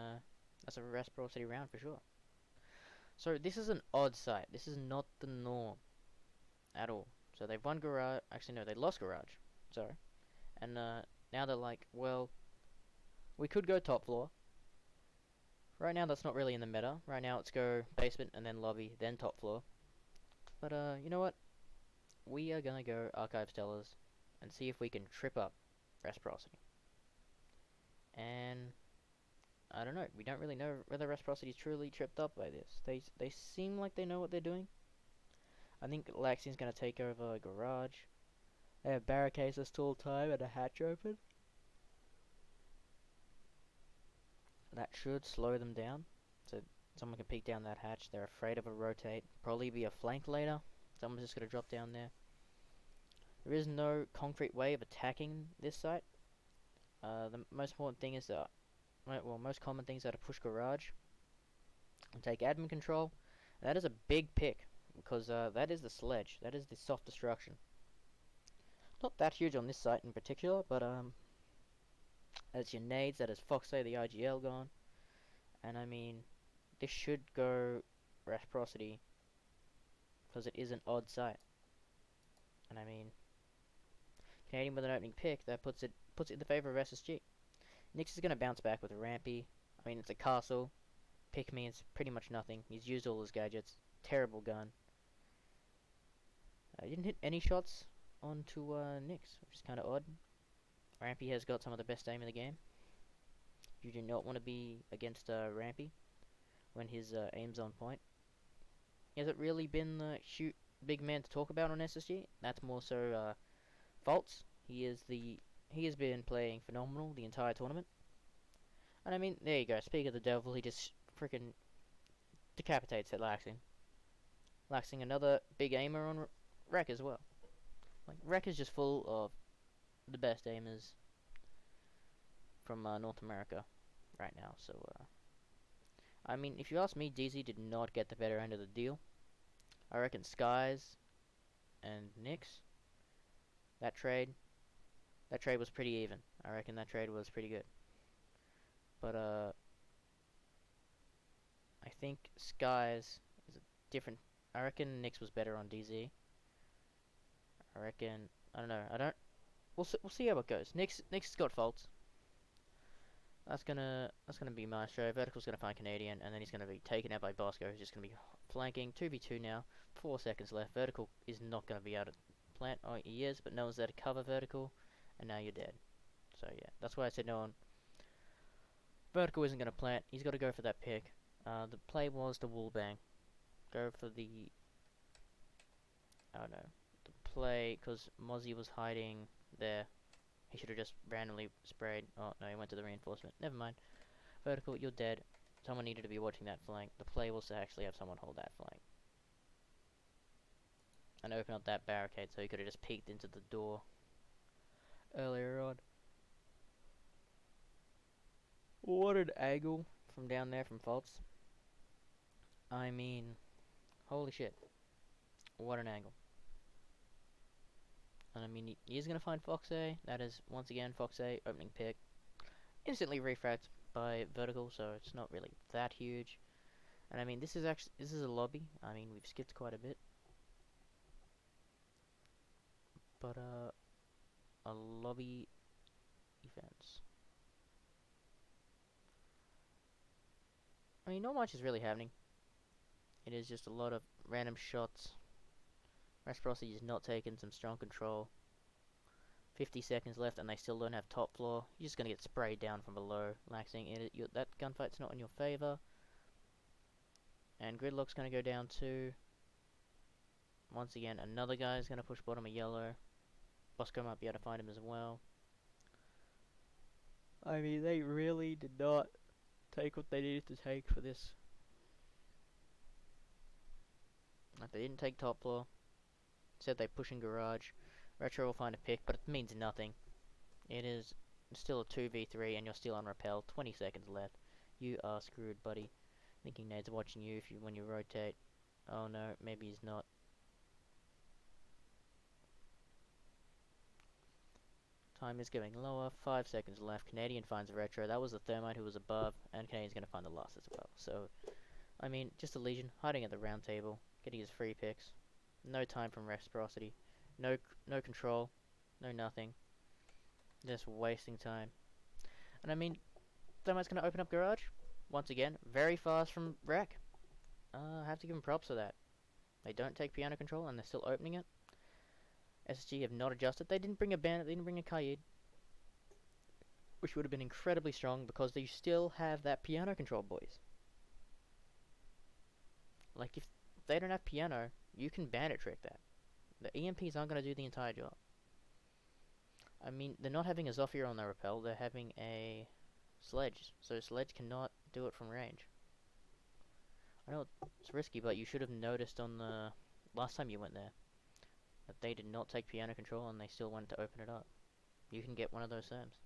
that's a reciprocity round for sure. So this is an odd site. This is not the norm at all. So they've won garage. Actually, no, they lost garage. Sorry. And now they're like, well, we could go top floor. Right now, that's not really in the meta. Right now, let's go basement and then lobby, then top floor. But you know what? We are gonna go Archive Stellars and see if we can trip up Reciprocity. And I don't know. We don't really know whether Reciprocity is truly tripped up by this. They seem like they know what they're doing. I think Laxing's gonna take over garage. They have barricades this whole time and a hatch open. That should slow them down. So someone can peek down that hatch. They're afraid of a rotate. Probably be a flank later. Someone's just gonna drop down there. There is no concrete way of attacking this site. The most important thing is that, well, most common things are to push garage and take admin control. That is a big pick because that is the sledge. That is the soft destruction. Not that huge on this site in particular, but that's your nades. That is Foxay, the IGL gone, and I mean, this should go reciprocity because it is an odd site, and I mean, Canadian with an opening pick that puts it in the favor of SSG. Nyx is gonna bounce back with a rampy. I mean, it's a castle. Pick me, it's pretty much nothing. He's used all his gadgets. Terrible gun. He didn't hit any shots onto Nyx, which is kind of odd. Rampy has got some of the best aim in the game. You do not want to be against Rampy when his aim's on point. He hasn't really been the big man to talk about on SSG. That's more so Faults. He has been playing phenomenal the entire tournament. And I mean, there you go. Speak of the devil, he just freaking decapitates at Laxing. Laxing another big aimer on Wreck as well. Like, Wreck is just full of the best aimers from North America right now. So, I mean, if you ask me, DZ did not get the better end of the deal. I reckon Skies and Nyx, that trade was pretty even. I reckon that trade was pretty good. But, I think Skies is a different. I reckon Nyx was better on DZ. I reckon. I don't know. We'll see how it goes. Nyx has got faults. That's gonna be Maestro. Vertical's gonna find Canadian, and then he's gonna be taken out by Bosco, who's just gonna be flanking. 2v2 now. 4 seconds left. Vertical is not gonna be able to plant. Oh, he is, but no one's there to cover Vertical, and now you're dead. So yeah, that's why I said no one. Vertical isn't gonna plant. He's got to go for that pick. The play was the wall bang. Go for the. I don't know. The play, because Mozzie was hiding there. He should have just randomly sprayed. Oh, no, he went to the reinforcement. Never mind. Vertical, you're dead. Someone needed to be watching that flank. The play was to actually have someone hold that flank. And open up that barricade so he could have just peeked into the door earlier on. What an angle from down there from Faults. I mean, holy shit. What an angle. And I mean, he is going to find Foxay. That is, once again, Foxay, opening pick. Instantly refract by Vertical, so it's not really that huge. And I mean, this is a lobby. I mean, we've skipped quite a bit. but a lobby events. I mean, not much is really happening. It is just a lot of random shots. Reciprocity is not taking some strong control. 50 seconds left and they still don't have top floor. You're just going to get sprayed down from below. Laxing, that gunfight's not in your favor. And Gridlock's going to go down too. Once again, another guy's going to push bottom of yellow. Bosco might be able to find him as well. I mean, they really did not take what they needed to take for this. Like, they didn't take top floor. Said they push in garage. Retro will find a pick, but it means nothing. It is still a 2v3 and you're still on rappel. 20 seconds left. You are screwed, buddy. Thinking Nade's watching you when you rotate. Oh no, maybe he's not. Time is getting lower. 5 seconds left. Canadian finds Retro. That was the Thermite who was above, and Canadian's going to find the last as well. So, I mean, just a Legion hiding at the round table, getting his free picks. No time from Reciprocity. No control. No nothing. Just wasting time. And I mean, Thermite's going to open up garage. Once again, very fast from Wreck. I have to give him props for that. They don't take piano control and they're still opening it. SSG have not adjusted. They didn't bring a bandit, they didn't bring a Kaid. Which would have been incredibly strong because they still have that piano control, boys. Like, if they don't have piano, you can bandit trick that. The EMPs aren't going to do the entire job. I mean, they're not having a Zofia on their rappel, they're having a Sledge. So Sledge cannot do it from range. I know it's risky, but you should have noticed on the last time you went there that they did not take piano control and they still wanted to open it up. You can get one of those Therms.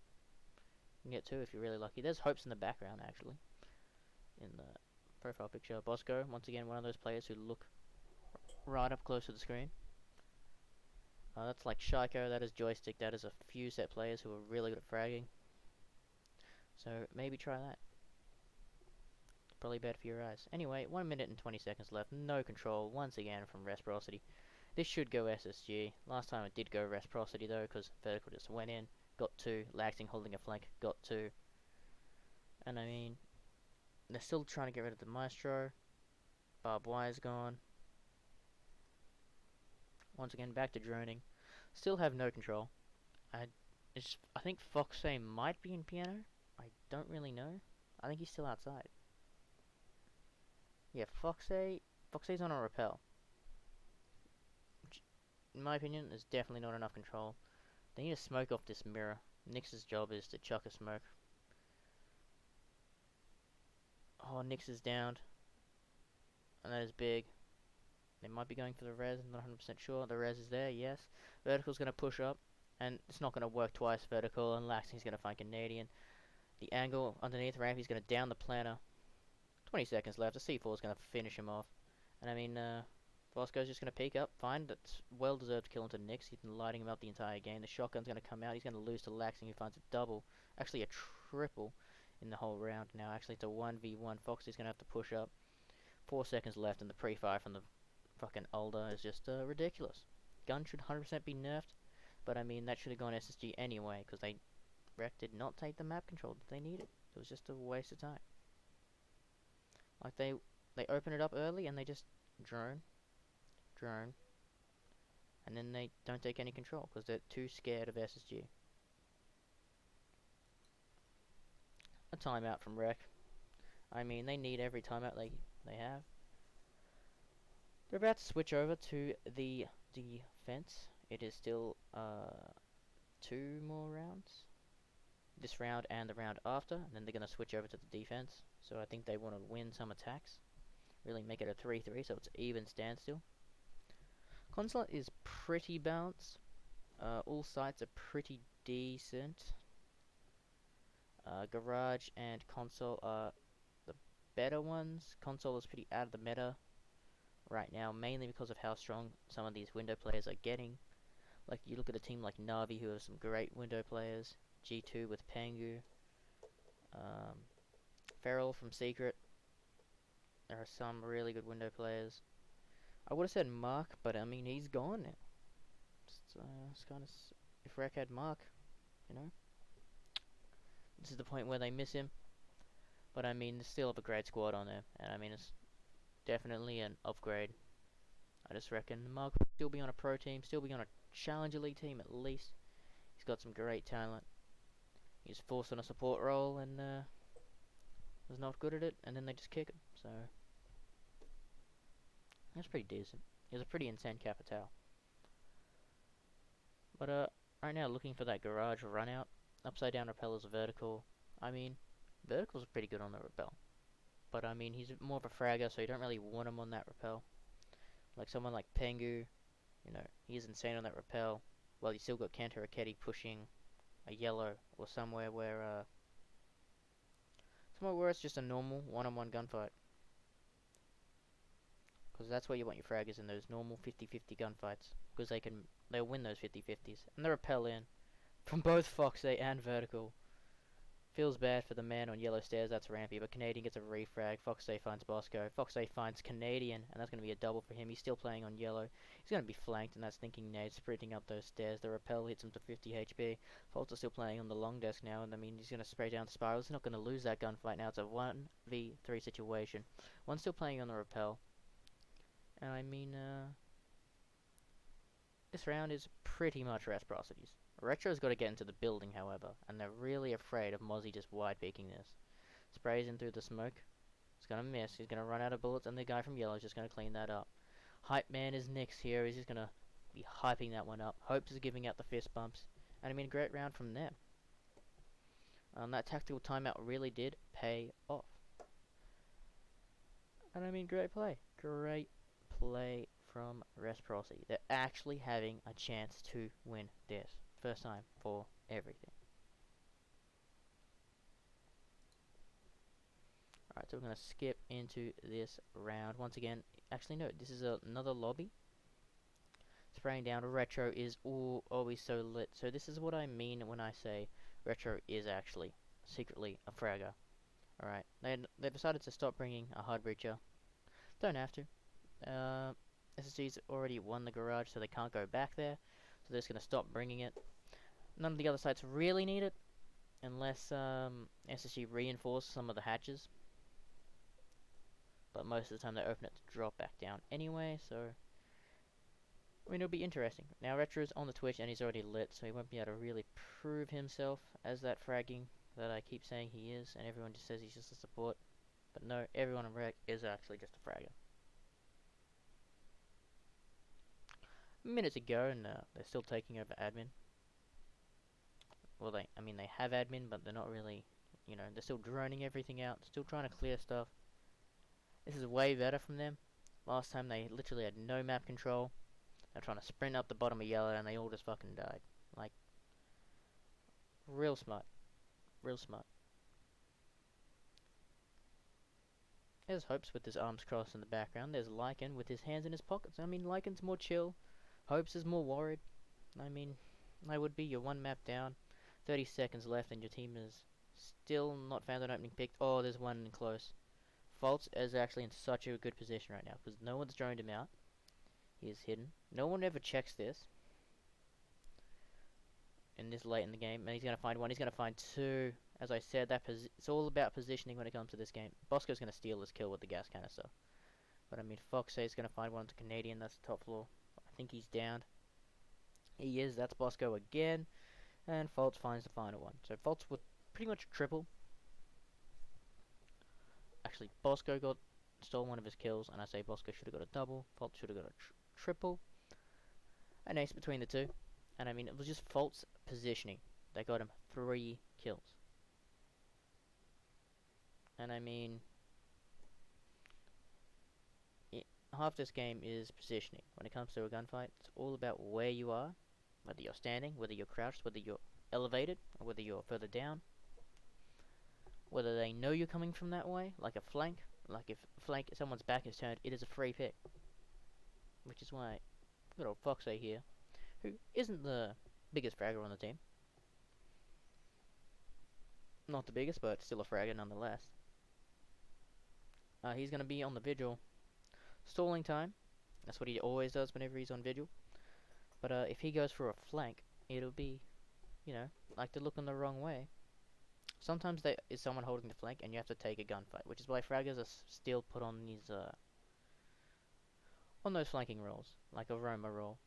You can get two if you're really lucky. There's hopes in the background, actually. In the profile picture. Bosco, once again, one of those players who look right up close to the screen. That's like Shiko, that is Joystick, that is a few set players who are really good at fragging. So, maybe try that. Probably bad for your eyes. Anyway, 1 minute and 20 seconds left. No control, once again, from Reciprocity. This should go SSG. Last time it did go Reciprocity, though, because Vertical just went in. Got two. Laxing holding a flank. Got two. And, I mean, they're still trying to get rid of the Maestro. Barbed wire's gone. Once again, back to droning. Still have no control. I think Foxay might be in piano. I don't really know. I think he's still outside. Yeah, Foxay's on a rappel. Which, in my opinion, is definitely not enough control. They need to smoke off this mirror. Nyx's job is to chuck a smoke. Oh, Nyx is downed. And that is big. They might be going for the res, I'm not 100% sure. The res is there, yes. Vertical's going to push up. And it's not going to work twice, Vertical. And Laxing's going to find Canadian. The angle underneath ramp, he's going to down the planner. 20 seconds left. The C4 is going to finish him off. And I mean, Bosco's just going to peek up. Fine, that's well-deserved kill into Nyx. He's been lighting him up the entire game. The shotgun's going to come out. He's going to lose to Laxing, who finds a double. Actually, a triple in the whole round now. Actually, it's a 1v1. Foxy's going to have to push up. 4 seconds left, and the pre-fire from the fucking Alder is just ridiculous. Gun should 100% be nerfed. But I mean, that should have gone SSG anyway, because Rec did not take the map control that they needed. It was just a waste of time. Like, they open it up early and they just drone, and then they don't take any control because they're too scared of SSG. A timeout from Rec. I mean, they need every timeout they have. They're about to switch over to the defense. It is still 2 more rounds. This round and the round after, and then they're going to switch over to the defense. So I think they want to win some attacks. Really make it a 3-3 so it's even standstill. Console is pretty balanced. All sites are pretty decent. Garage and console are the better ones. Console is pretty out of the meta right now, mainly because of how strong some of these window players are getting. Like, you look at a team like Navi, who have some great window players. G2 with Pangu. Feral from Secret. There are some really good window players. I would have said Mark, but I mean, he's gone now. It's kind of if Rec had Mark, you know, this is the point where they miss him. But I mean, they still have a great squad on there, and I mean, it's definitely an upgrade. I just reckon Mark will still be on a pro team, still be on a Challenger League team at least. He's got some great talent. He's forced on a support role and was not good at it, and then they just kick him. So that's pretty decent. He was a pretty insane Capital. But right now looking for that garage run out. Upside down repellers vertical. I mean, vertical's pretty good on the repel. But I mean, he's more of a fragger, so you don't really want him on that repel. Like someone like Pengu, you know, he's insane on that repel. Well, you still got Kanto Raketti pushing a yellow or somewhere where it's just a normal one-on-one gunfight. Because that's where you want your fraggers in those normal 50-50 gunfights. Because they'll win those 50-50s. And the repel in from both Foxay and vertical. Feels bad for the man on yellow stairs, that's Rampy, but Canadian gets a refrag. Foxay finds Bosco. Foxay finds Canadian, and that's going to be a double for him. He's still playing on yellow. He's going to be flanked, and that's Thinking Nade sprinting up those stairs. The repel hits him to 50 HP. Foltz is still playing on the long desk now, and I mean, he's going to spray down the spirals. He's not going to lose that gunfight now. It's a 1v3 situation. One's still playing on the repel. And I mean, this round is pretty much reciprocities. Retro's got to get into the building, however, and they're really afraid of Mozzie just wide peeking this. Sprays in through the smoke. He's gonna miss. He's gonna run out of bullets, and the guy from yellow is just gonna clean that up. Hype Man is next here. He's just gonna be hyping that one up. Hopes is giving out the fist bumps, and I mean, great round from them. That tactical timeout really did pay off. And I mean, great play. Great play from Reciprocity. They're actually having a chance to win this. First time for everything. Alright, so we're going to skip into this round. Once again, actually no, this is another lobby. Spraying down. Retro is always so lit. So this is what I mean when I say Retro is actually secretly a fragger. Alright, they decided to stop bringing a hard breacher. Don't have to. SSG's already won the garage, so they can't go back there. So they're just going to stop bringing it. None of the other sites really need it, unless SSG reinforce some of the hatches. But most of the time they open it to drop back down anyway, so I mean, it'll be interesting. Now Retro's on the Twitch and he's already lit, so he won't be able to really prove himself as that fragging that I keep saying he is, and everyone just says he's just a support. But no, everyone in Rec is actually just a fragger. A minute to go and they're still taking over admin. Well, they have admin, but they're not really, you know, they're still droning everything out, still trying to clear stuff. This is way better from them. Last time they literally had no map control. They're trying to sprint up the bottom of yellow and they all just fucking died. Like, real smart. Real smart. There's Hopes with his arms crossed in the background. There's Lycan with his hands in his pockets. I mean, Lycan's more chill. Hopes is more worried. I mean, I would be. You're one map down. 30 seconds left and your team is still not found an opening pick. Oh, there's one close. Foltz is actually in such a good position right now because no one's droned him out. He is hidden. No one ever checks this. In this late in the game, and he's going to find one. He's going to find two. As I said, it's all about positioning when it comes to this game. Bosco's going to steal this kill with the gas canister. But I mean, Foxay is going to find one to Canadian. That's the top floor. I think he's downed. He is. That's Bosco again. And Foltz finds the final one. So Foltz with pretty much a triple. Actually, Bosco stole one of his kills, and I say Bosco should have got a double. Foltz should have got a triple. An ace between the two. And I mean, it was just Foltz positioning that got him 3 kills. And I mean, half this game is positioning. When it comes to a gunfight, it's all about where you are. Whether you're standing, whether you're crouched, whether you're elevated, or whether you're further down. Whether they know you're coming from that way, like a flank. Like if someone's back is turned, it is a free pick. Which is why good old Foxay here, who isn't the biggest fragger on the team. Not the biggest, but still a fragger nonetheless. He's going to be on the vigil. Stalling time. That's what he always does whenever he's on vigil. But if he goes for a flank, it'll be, you know, like they're looking the wrong way. Sometimes there is someone holding the flank and you have to take a gunfight, which is why fraggers are still put on these, on those flanking roles, like a Roma role.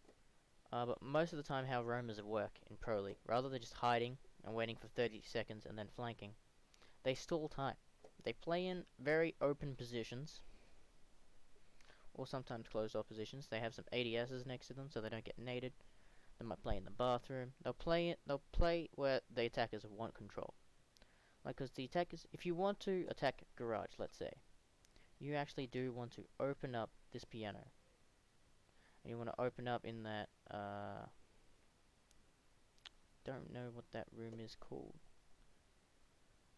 But most of the time how Romas work in Pro League, rather than just hiding and waiting for 30 seconds and then flanking, they stall time. They play in very open positions, or sometimes closed off positions. They have some ADSs next to them so they don't get naded. They might play in the bathroom. They'll play where the attackers want control. Like, cause the attackers, if you want to attack garage, let's say, you actually do want to open up this piano. And you want to open up in that, don't know what that room is called.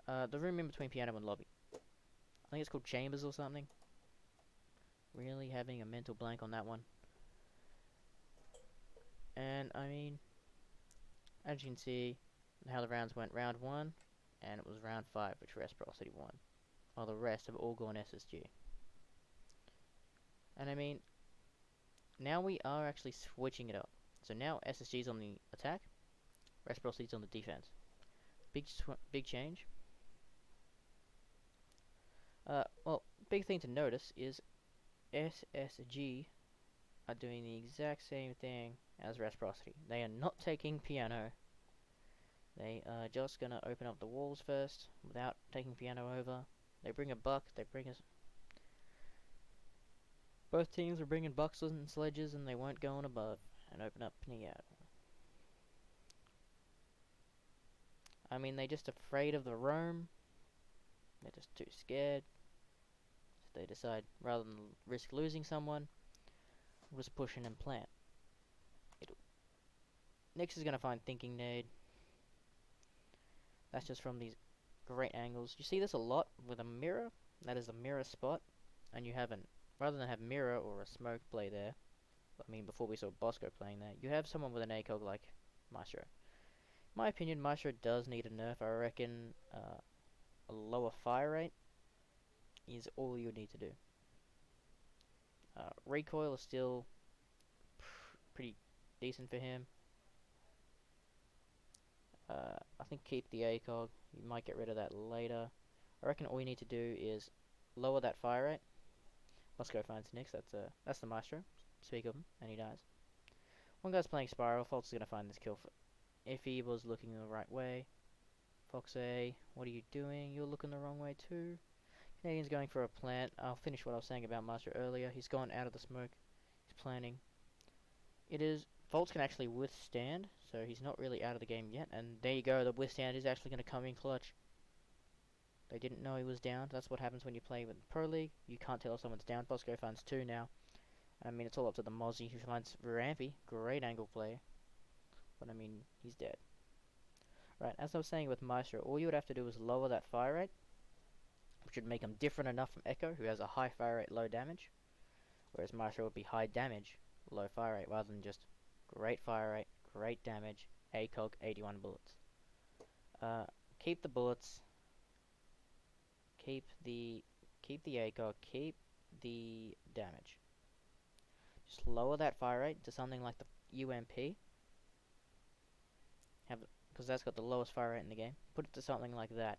The room in between piano and lobby. I think it's called chambers or something. Really having a mental blank on that one. And, I mean, as you can see, how the rounds went. Round 1, and it was round 5, which Reciprocity won. While the rest have all gone SSG. And I mean, now we are actually switching it up. So now SSG's on the attack, Reciprocity's on the defense. Big change. Well, big thing to notice is SSG are doing the exact same thing as Reciprocity. They are not taking piano. They are just gonna open up the walls first without taking piano over. They bring a buck. They bring us. Both teams are bringing bucks and sledges, and they won't go on above and open up piano. I mean, they're just afraid of the roam. They're just too scared. So they decide, rather than risk losing someone, we'll just push in and plant. Nyx is gonna find thinking nade. That's just from these great angles. You see this a lot with a mirror. That is a mirror spot, and you have rather than have mirror or a smoke play there. I mean, before we saw Bosco playing there, you have someone with an ACOG like Maestro. In my opinion, Maestro does need a nerf. I reckon a lower fire rate is all you need to do. Recoil is still pretty decent for him. I think keep the ACOG. You might get rid of that later. I reckon all you need to do is lower that fire rate. Bosco finds Nyx. That's the Maestro. Speak of him, and he dies. One guy's playing Spiral. Fox is gonna find this kill if he was looking the right way. Fox A, what are you doing? You're looking the wrong way too. Canadian's going for a plant. I'll finish what I was saying about Master earlier. He's gone out of the smoke. He's planning. Volts can actually withstand, so he's not really out of the game yet. And there you go, the withstand is actually going to come in clutch. They didn't know he was down. That's what happens when you play with Pro League. You can't tell if someone's down. Bosco finds 2 now. I mean, it's all up to the Mozzie who finds Rampy. Great angle play. But I mean, he's dead. Right, as I was saying with Maestro, all you would have to do is lower that fire rate, which would make him different enough from Echo, who has a high fire rate, low damage. Whereas Maestro would be high damage, low fire rate, rather than just great fire rate, great damage, ACOG, 81 bullets. Keep the bullets. Keep the ACOG. Keep the damage. Just lower that fire rate to something like the UMP. Because that's got the lowest fire rate in the game. Put it to something like that.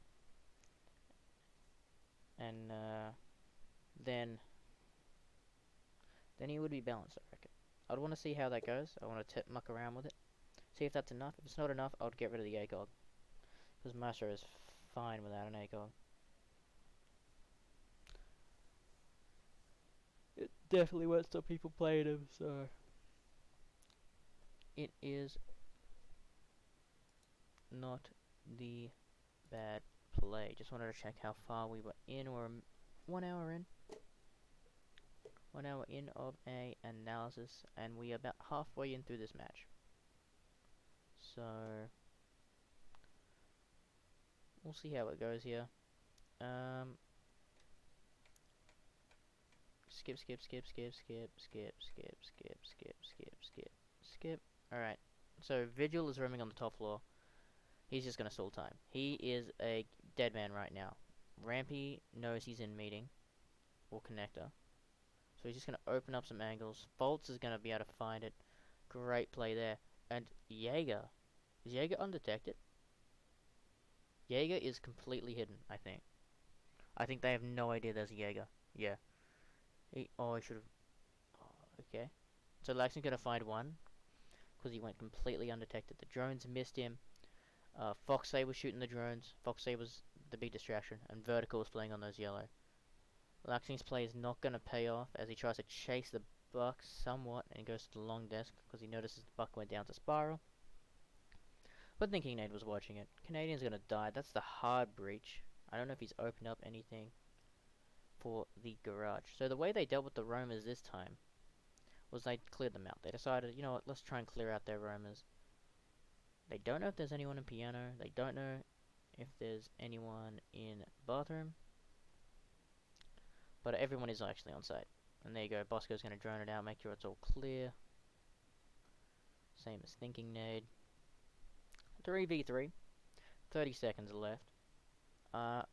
And then he would be balanced, I reckon. I'd want to see how that goes. I want to muck around with it. See if that's enough. If it's not enough, I'd get rid of the ACOG. Because Master is fine without an ACOG. It definitely won't stop people playing him, so... It is not the bad play. Just wanted to check how far we were in. We're 1 hour in. 1 hour in of a analysis, and we are about halfway in through this match. So we'll see how it goes here. Skip. Alright. So Vigil is roaming on the top floor. He's just gonna stall time. He is a dead man right now. Rampy knows he's in meeting or connector. So he's just gonna open up some angles. Volts is gonna be able to find it. Great play there. And Jaeger. Is Jaeger undetected? Jaeger is completely hidden, I think. I think they have no idea there's a Jaeger. Yeah. Oh, I should have... Oh, okay. So Laxton's gonna find one, because he went completely undetected. The drones missed him. Foxay was shooting the drones. Foxay was the big distraction, and Vertical was playing on those yellow. Laxton's play is not gonna pay off, as he tries to chase the buck somewhat, and goes to the long desk, because he notices the buck went down to Spiral. But thinking Nate was watching it. Canadian's gonna die. That's the hard breach. I don't know if he's opened up anything for the garage. So the way they dealt with the roamers this time was they cleared them out. They decided, you know what, let's try and clear out their roamers. They don't know if there's anyone in piano. They don't know if there's anyone in bathroom. But everyone is actually on site. And there you go. Bosco's going to drone it out, make sure it's all clear. Same as Thinking Nade. 3v3. 30 seconds left. I'm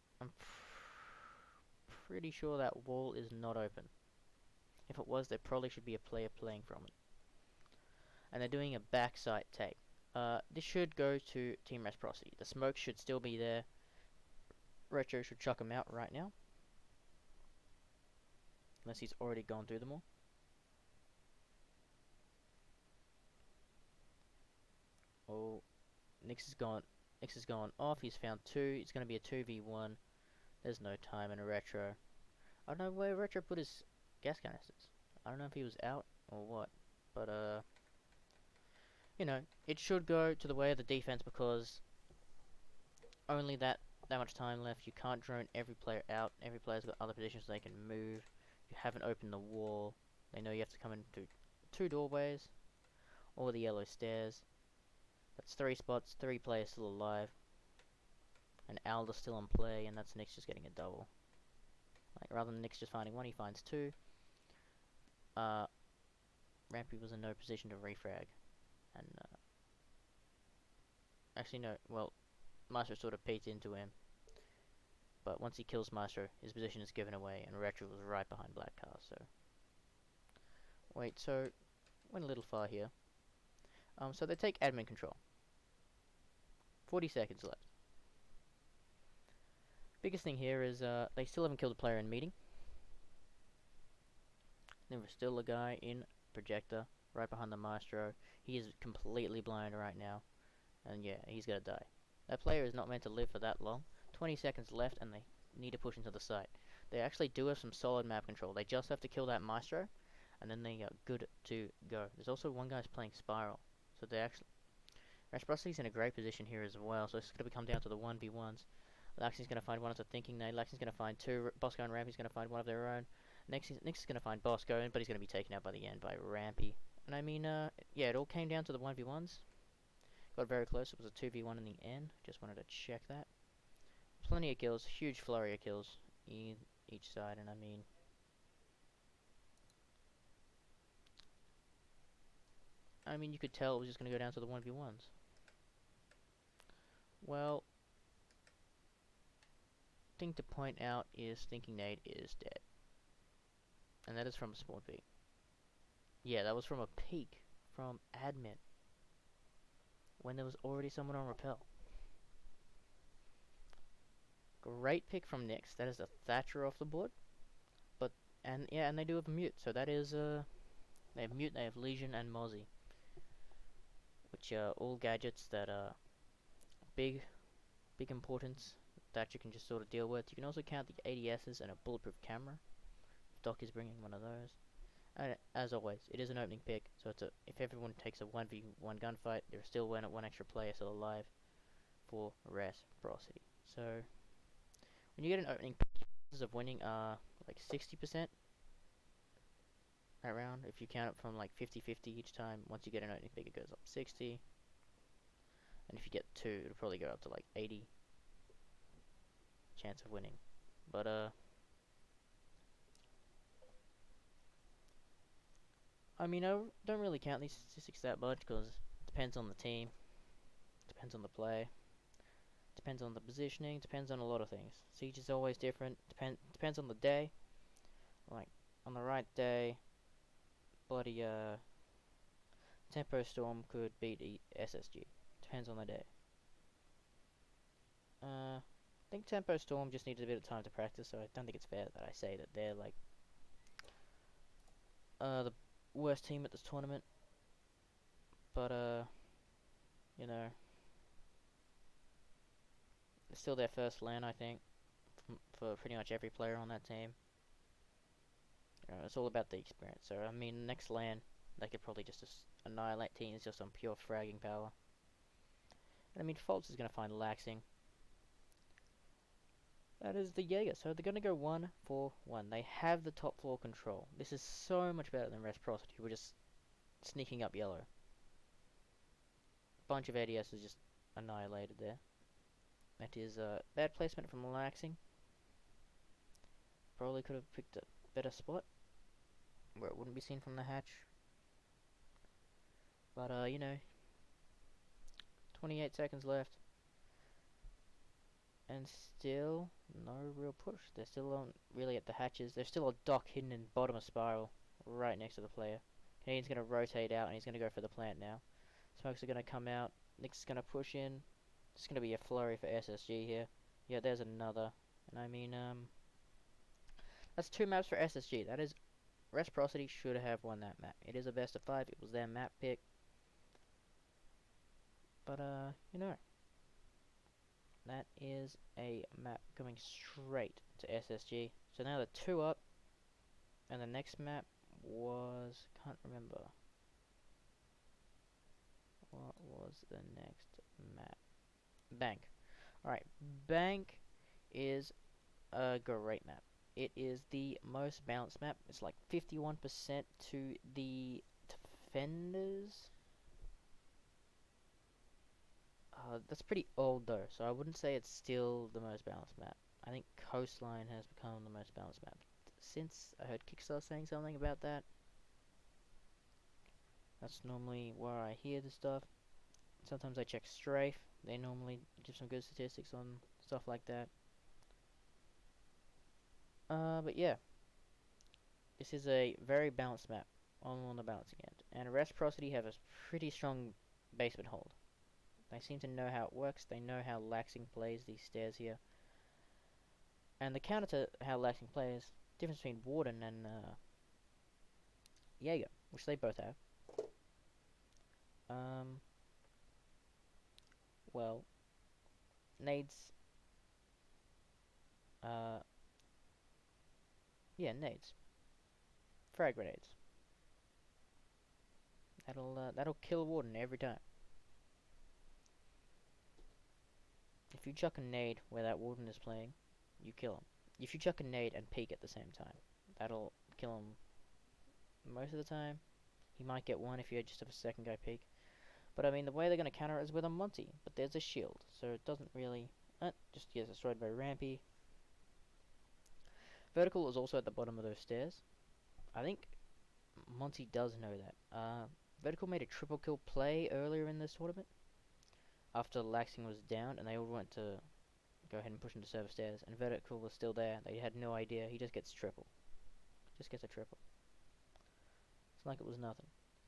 pretty sure that wall is not open. If it was, there probably should be a player playing from it. And they're doing a backside take. This should go to Team Reciprocity. The smoke should still be there. Retro should chuck him out right now. Unless he's already gone through them all. Oh, Nyx is gone. Nyx is gone off. He's found two. It's going to be a 2v1. There's no time in a Retro. I don't know where Retro put his gas canisters. I don't know if he was out or what. But, you know, it should go to the way of the defense because only that much time left. You can't drone every player out. Every player's got other positions they can move. You haven't opened the wall. They know you have to come into 2 doorways or the yellow stairs. That's 3 spots, 3 players still alive. And Alda's still in play, and that's Nyx just getting a double. Like, rather than Nyx just finding 1, he finds 2. Rampy was in no position to refrag. And, actually no, well, Maestro sort of peeked into him. But once he kills Maestro, his position is given away, and Retro was right behind Black Car, so... Wait, so... Went a little far here. So they take admin control. 40 seconds left. Biggest thing here is, they still haven't killed a player in meeting. There was still a guy in projector, right behind the Maestro. He is completely blind right now. And yeah, he's gonna die. That player is not meant to live for that long. 20 seconds left, and they need to push into the site. They actually do have some solid map control. They just have to kill that Maestro, and then they are good to go. There's also one guy's playing Spiral, so they actually... Reciprocity's in a great position here as well, so it's going to come down to the 1v1s. Laxy's going to find one of the Thinking Nade. Laxy's going to find 2. Bosco and Rampy's going to find one of their own. Nyx is going to find Bosco, but he's going to be taken out by the end by Rampy. And I mean, yeah, it all came down to the 1v1s. Got very close. It was a 2v1 in the end. Just wanted to check that. Plenty of kills. Huge flurry of kills each side, and I mean... you could tell it was just going to go down to the 1v1s. Well, thing to point out is Thinking Nade is dead. And that is from a spawn peek. Yeah, that was from a peek from admin. When there was already someone on rappel. Great pick from Nyx. That is a Thatcher off the board. But, and yeah, and they do have a mute. So that is, they have mute, they have Legion and Mozzie. Which are all gadgets that are big importance that you can just sort of deal with. You can also count the ADSs and a bulletproof camera. Doc is bringing one of those. And as always, it is an opening pick, so it's if everyone takes a 1v1 gunfight, there's still one extra player still alive for Reciprocity. So, when you get an opening pick, your chances of winning are like 60% that round. If you count it from like 50-50 each time, once you get an opening pick, it goes up 60. And if you get 2, it'll probably go up to like 80 chance of winning. But, I mean, I don't really count these statistics that much because it depends on the team, depends on the play, depends on the positioning, depends on a lot of things. Siege is always different, depends on the day. Like, on the right day, bloody, Tempo Storm could beat SSG. Depends on the day. I think Tempo Storm just needed a bit of time to practice, so I don't think it's fair that I say that they're like the worst team at this tournament. But you know, it's still their first LAN, I think, for pretty much every player on that team. It's all about the experience. So I mean, next LAN, they could probably just annihilate teams just on pure fragging power. And I mean, Fultz is gonna find laxing. That is the Jaeger. So they're gonna go 1-4-1. They have the top floor control. This is so much better than Reciprocity, who were just sneaking up yellow. Bunch of ADS is just annihilated there. That is bad placement from laxing. Probably could have picked a better spot where it wouldn't be seen from the hatch. But you know, 28 seconds left. And still no real push. They're still on really at the hatches. There's still a dock hidden in bottom of spiral, right next to the player. Canadian's gonna rotate out and he's gonna go for the plant now. Smokes are gonna come out. Nick's gonna push in. It's gonna be a flurry for SSG here. Yeah, there's another. And I mean, that's 2 maps for SSG. That is, Reciprocity should have won that map. It is a best of 5. It was their map pick. But you know, that is a map going straight to SSG. So now they're 2 up. And the next map was... can't remember. What was the next map? Bank. Alright, Bank is a great map. It is the most balanced map. It's like 51% to the defenders. That's pretty old though, so I wouldn't say it's still the most balanced map. I think Coastline has become the most balanced map. Since I heard Kickstar saying something about that. That's normally where I hear the stuff. Sometimes I check Strafe. They normally give some good statistics on stuff like that. But yeah. This is a very balanced map on the balancing end. And Reciprocity have a pretty strong basement hold. They seem to know how it works. They know how Laxing plays these stairs here. And the counter to how Laxing plays, difference between Warden and Jaeger, which they both have. Well, nades. Yeah, nades. Frag grenades. That'll kill a Warden every time. If you chuck a nade where that Warden is playing, you kill him. If you chuck a nade and peek at the same time, that'll kill him most of the time. He might get one if you just have a second guy peek. But I mean, the way they're going to counter it is with a Monty. But there's a shield, so it doesn't really... just gets destroyed by Rampy. Vertical is also at the bottom of those stairs. I think Monty does know that. Vertical made a triple kill play earlier in this tournament. After Laxing was down, and they all went to go ahead and push into server stairs. And Vertical was still there. They had no idea. He just gets triple. Just gets a triple. It's like it was nothing.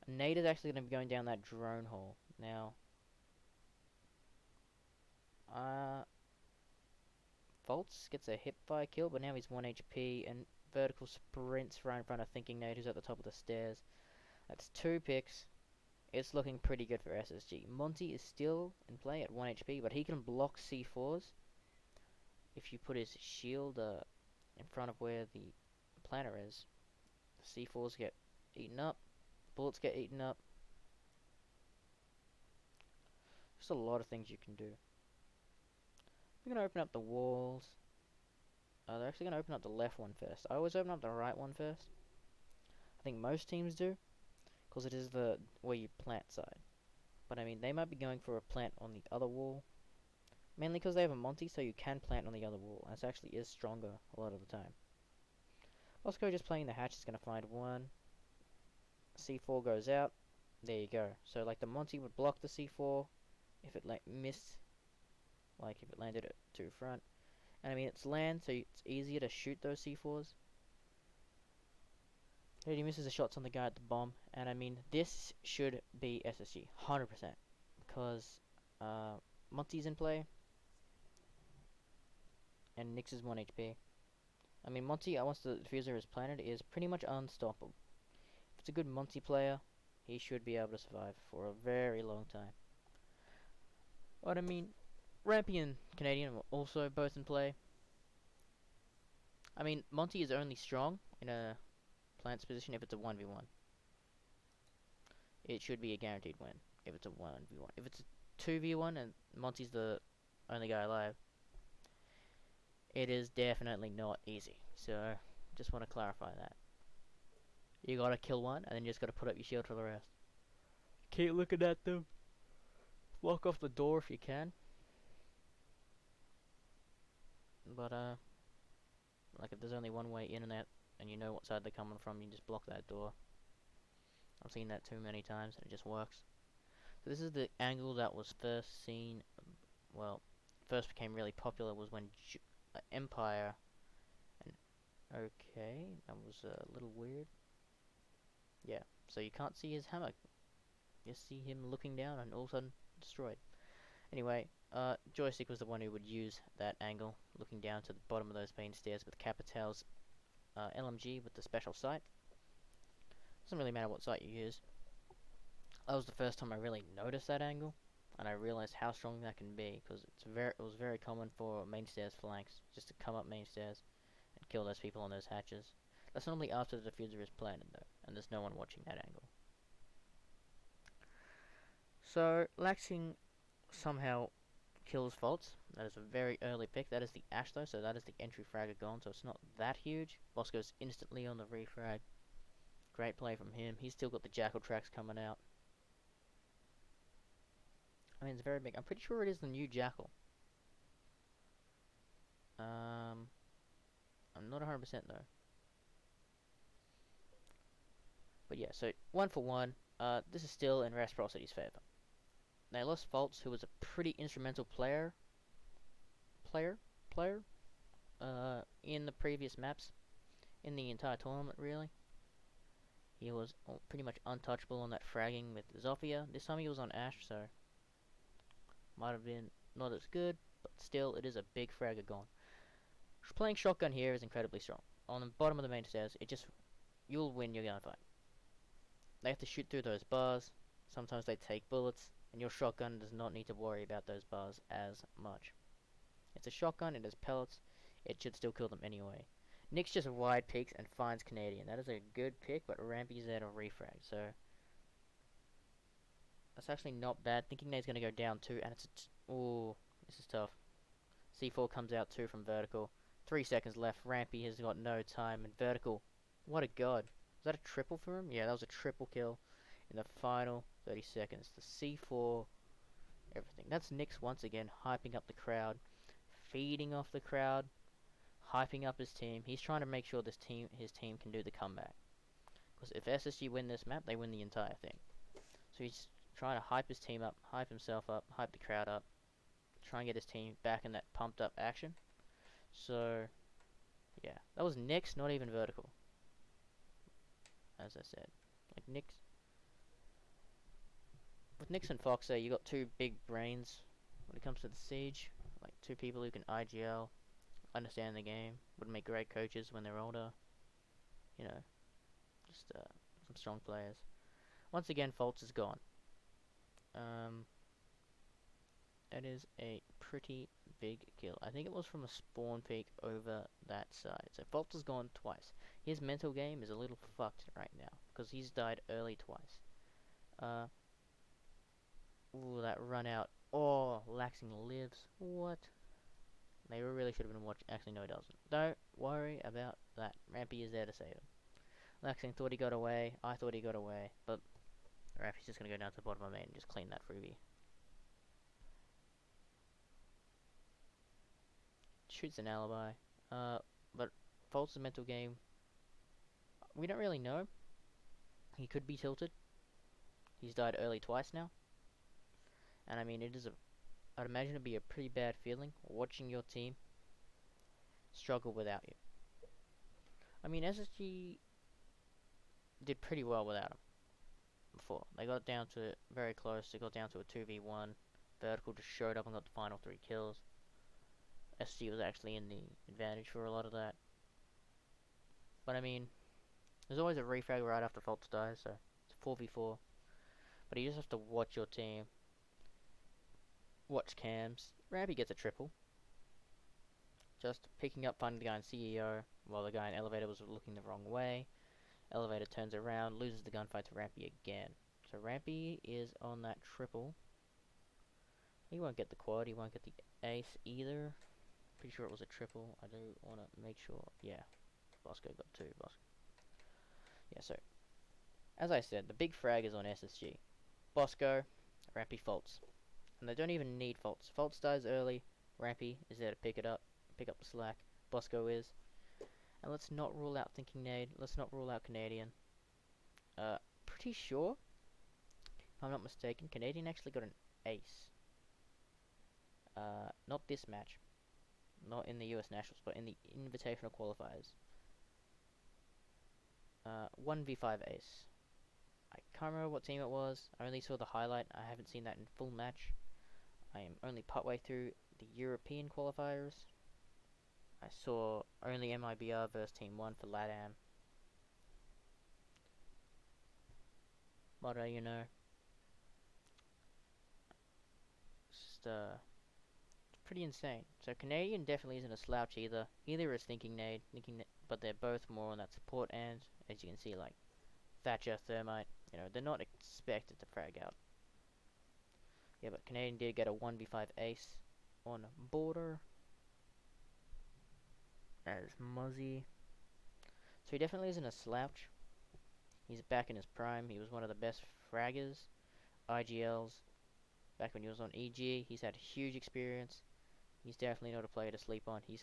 Nate is actually going to be going down that drone hole. Now, Fultz gets a hipfire kill, but now he's 1 HP, and Vertical sprints right in front of Thinking Nate, who's at the top of the stairs. That's 2 picks. It's looking pretty good for SSG. Monty is still in play at 1 HP, but he can block C4s if you put his shield in front of where the planter is. C4s get eaten up. Bullets get eaten up. Just a lot of things you can do. We're going to open up the walls. They're actually going to open up the left one first. I always open up the right one first. I think most teams do, because it is the where you plant side. But I mean, they might be going for a plant on the other wall. Mainly because they have a Monty, so you can plant on the other wall. And it actually is stronger a lot of the time. Bosco just playing the hatch is going to find one. C4 goes out. There you go. So like the Monty would block the C4 if it missed. Like if it landed to front. And I mean, it's land, so it's easier to shoot those C4s. He misses the shots on the guy at the bomb, and I mean, this should be SSG, 100%, because Monty's in play, and Nyx is 1 HP. I mean, Monty, once the diffuser is planted, is pretty much unstoppable. If it's a good Monty player, he should be able to survive for a very long time. But I mean, Rampy and Canadian are also both in play. I mean, Monty is only strong in a plant's position if it's a 1v1. It should be a guaranteed win if it's a 1v1. If it's a 2v1 and Monty's the only guy alive, it is definitely not easy. So, just want to clarify that. You gotta kill one, and then you just gotta put up your shield for the rest. Keep looking at them. Lock off the door if you can. But, like if there's only one way in and out, and you know what side they're coming from, you just block that door. I've seen that too many times, and it just works. So this is the angle that was first seen, well, first became really popular was when Empire, and okay, that was a little weird. Yeah, so you can't see his hammer. You see him looking down and all of a sudden destroyed. Anyway, Joystick was the one who would use that angle, looking down to the bottom of those main stairs with Capitel's LMG with the special sight. Doesn't really matter what sight you use. That was the first time I really noticed that angle, and I realized how strong that can be, because it was very common for main stairs flanks just to come up main stairs and kill those people on those hatches. That's normally after the diffuser is planted though, and there's no one watching that angle. So Laxing somehow kills Faults. That is a very early pick. That is the Ash though, so that is the entry fragger gone, so it's not that huge. Boss goes instantly on the refrag. Great play from him. He's still got the Jackal tracks coming out. I mean, it's very big. I'm pretty sure it is the new Jackal. I'm not 100% though. But yeah, so 1 for 1. This is still in Reciprocity's favor. They lost Faults, who was a pretty instrumental player, in the previous maps, in the entire tournament, really. He was pretty much untouchable on that fragging with Zofia. This time he was on Ash, so might have been not as good, but still, it is a big fragger gone. Playing shotgun here is incredibly strong. On the bottom of the main stairs, you'll win your gunfight. They have to shoot through those bars. Sometimes they take bullets, and your shotgun does not need to worry about those bars as much. It's a shotgun, it has pellets, it should still kill them anyway. Nyx just wide peeks and finds Canadian. That is a good pick, but Rampy's there to refrag, so that's actually not bad. Thinking that he's going to go down 2, and ooh, this is tough. C4 comes out 2 from vertical. 3 seconds left. Rampy has got no time, and vertical. What a god. Was that a triple for him? Yeah, that was a triple kill in the final 30 seconds. The C4, everything. That's Nyx once again hyping up the crowd, feeding off the crowd, hyping up his team. He's trying to make sure his team can do the comeback. Because if SSG win this map, they win the entire thing. So he's trying to hype his team up, hype himself up, hype the crowd up, try and get his team back in that pumped up action. So, yeah, that was Nyx, not even vertical. As I said, like Nyx. With Nyx and Fox, you got 2 big brains when it comes to the siege. Like 2 people who can IGL, understand the game, would make great coaches when they're older. You know, just some strong players. Once again, Faults is gone. That is a pretty big kill. I think it was from a spawn peak over that side. So Faults is gone twice. His mental game is a little fucked right now, because he's died early twice. Ooh, that run out. Oh, Laxing lives. What? They really should have been watching. Actually, no, he doesn't. Don't worry about that. Rampy is there to save him. Laxing thought he got away. I thought he got away. But Rampy's just going to go down to the bottom of main and just clean that freebie. Shoots an alibi. But Faults' mental game, we don't really know. He could be tilted. He's died early twice now. And I mean, I'd imagine it'd be a pretty bad feeling watching your team struggle without you. I mean, SSG did pretty well without him before. They got down to very close. They got down to a 2v1. Vertical just showed up and got the final 3 kills. SG was actually in the advantage for a lot of that. But I mean, there's always a refrag right after Fultz dies, so it's 4v4. But you just have to watch your team. Watch cams. Rampy gets a triple. Just picking up, finding the guy in CEO, while the guy in elevator was looking the wrong way. Elevator turns around, loses the gunfight to Rampy again. So Rampy is on that triple. He won't get the quad, he won't get the ace either. Pretty sure it was a triple. I do want to make sure. Yeah, Bosco got 2. Bosco. Yeah, so, as I said, the big frag is on SSG. Bosco, Rampy, Fultz. And they don't even need Fultz. Fultz dies early, Rampy is there to pick up the slack. Bosco is. And let's not rule out Thinking Nade. Let's not rule out Canadian. Pretty sure, if I'm not mistaken, Canadian actually got an ace. Not this match. Not in the US Nationals, but in the Invitational Qualifiers. 1v5 ace. I can't remember what team it was. I only saw the highlight. I haven't seen that in full match. I am only partway through the European qualifiers. I saw only MIBR versus Team 1 for LATAM. But, you know, it's just, it's pretty insane. So Canadian definitely isn't a slouch either. Either is Thinking Nade, but they're both more on that support end. As you can see, like, Thatcher, Thermite, you know, they're not expected to frag out. Yeah, but Canadian did get a 1v5 ace on border. As Muzzy. So he definitely isn't a slouch. He's back in his prime. He was one of the best fraggers. IGLs. Back when he was on EG. He's had huge experience. He's definitely not a player to sleep on. He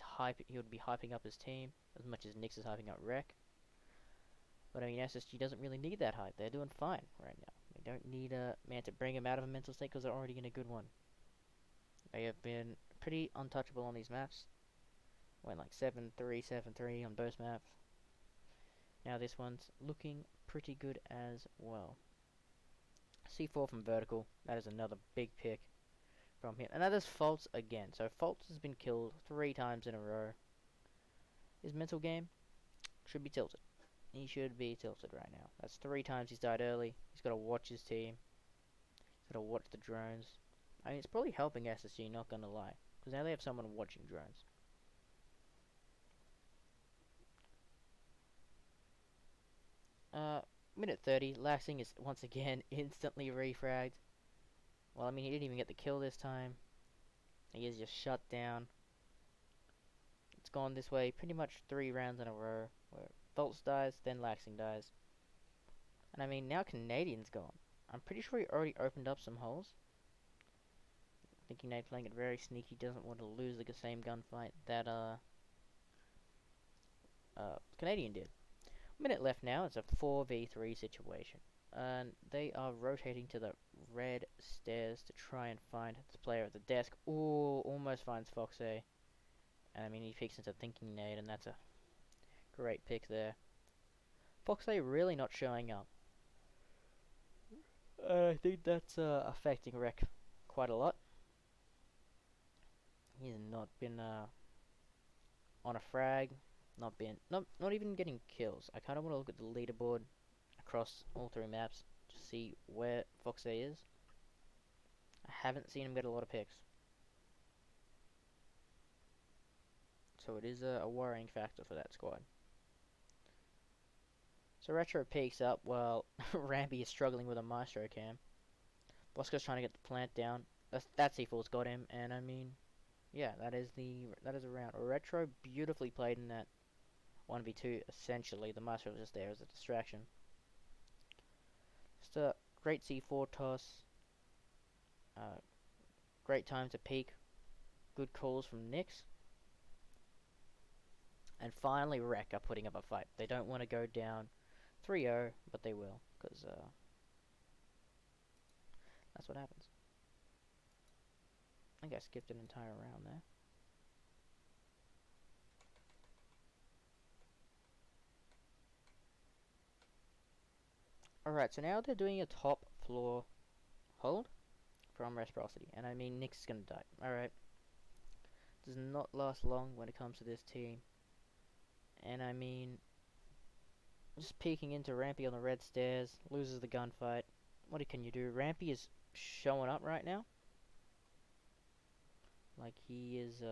would be hyping up his team as much as Nyx is hyping up Rec. But I mean, SSG doesn't really need that hype. They're doing fine right now. They don't need a man to bring him out of a mental state because they're already in a good one. They have been pretty untouchable on these maps. Went like 7-3, 7-3 on both maps. Now this one's looking pretty good as well. C4 from Vertical. That is another big pick from him. And that is Fultz again. So Fultz has been killed 3 times in a row. His mental game should be tilted. He should be tilted right now. That's 3 times he's died early. He's got to watch his team. He's got to watch the drones. I mean, it's probably helping SSG, not gonna lie. Because now they have someone watching drones. Minute 30. Laxing is once again instantly refragged. Well, I mean, he didn't even get the kill this time. He is just shut down. It's gone this way pretty much 3 rounds in a row. Where Fultz dies, then Laxing dies. And I mean, now Canadian's gone. I'm pretty sure he already opened up some holes. Thinking Nate playing it very sneaky, doesn't want to lose the same gunfight that Canadian did. Minute left now. It's a 4v3 situation. And they are rotating to the red stairs to try and find the player at the desk. Ooh, almost finds Foxe. And I mean, he picks into Thinking Nade, and that's a great pick there. Foxe really not showing up. I think that's affecting Rec quite a lot. He's not been on a frag. Not even getting kills. I kind of want to look at the leaderboard across all 3 maps to see where Foxe is. I haven't seen him get a lot of picks. So it is a worrying factor for that squad. So Retro peeks up while Rampy is struggling with a Maestro cam. Bosco's trying to get the plant down. That C4's got him, and I mean, yeah, that is a round. Retro beautifully played in that 1v2, essentially. The Maestro was just there as a distraction. Just a great C4 toss. Great time to peek. Good calls from Nyx. And finally, Rec are putting up a fight. They don't want to go down 3-0, but they will, because that's what happens. I think I skipped an entire round there. Alright, so now they're doing a top floor hold from Reciprocity. And I mean, Nyx is going to die. Alright. Does not last long when it comes to this team. And I mean, just peeking into Rampy on the red stairs, loses the gunfight. What can you do? Rampy is showing up right now. Like he is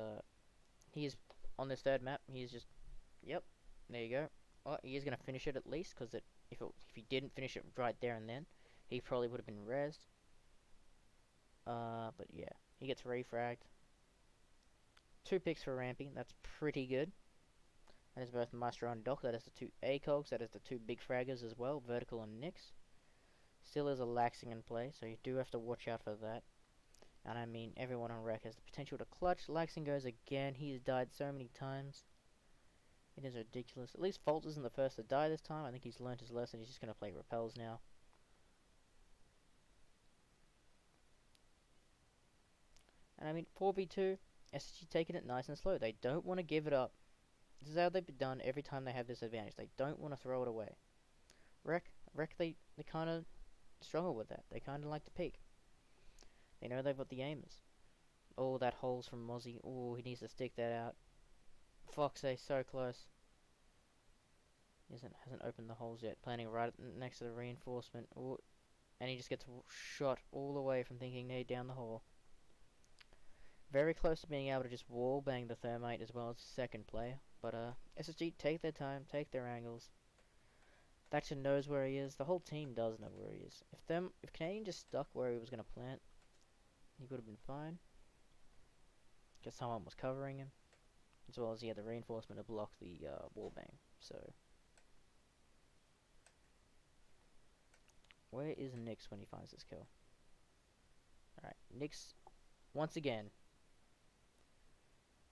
on this third map. He is just, yep, there you go. Oh, he is gonna finish it at least, because if he didn't finish it right there and then, he probably would have been rezzed. But yeah, he gets refragged. 2 picks for Rampy. That's pretty good. That is both Maestro and Doc. That is the 2 ACOGs. That is the 2 big fraggers as well, Vertical and Nyx. Still is a laxing in play, so you do have to watch out for that. And I mean, everyone on Rec has the potential to clutch. Laxing goes again. He's died so many times. It is ridiculous. At least Fault isn't the first to die this time. I think he's learned his lesson. He's just going to play repels now. And I mean, 4v2, SSG taking it nice and slow. They don't want to give it up. This is how they've done every time they have this advantage. They don't want to throw it away. Rec, they kind of struggle with that. They kind of like to peek. They know they've got the aimers. Oh, that hole's from Mozzie. Oh, he needs to stick that out. Foxay, so close. Hasn't opened the holes yet. Planning right next to the reinforcement. Ooh, and he just gets shot all the way from thinking nade down the hole. Very close to being able to just wall bang the thermite as well as the second player. But SSG take their time, take their angles. Thatcher knows where he is. The whole team does know where he is. If Canadian just stuck where he was gonna plant, he would have been fine. Because someone was covering him, as well as he had the reinforcement to block the wall bang. So, where is Nyx when he finds this kill? Alright, Nyx, once again,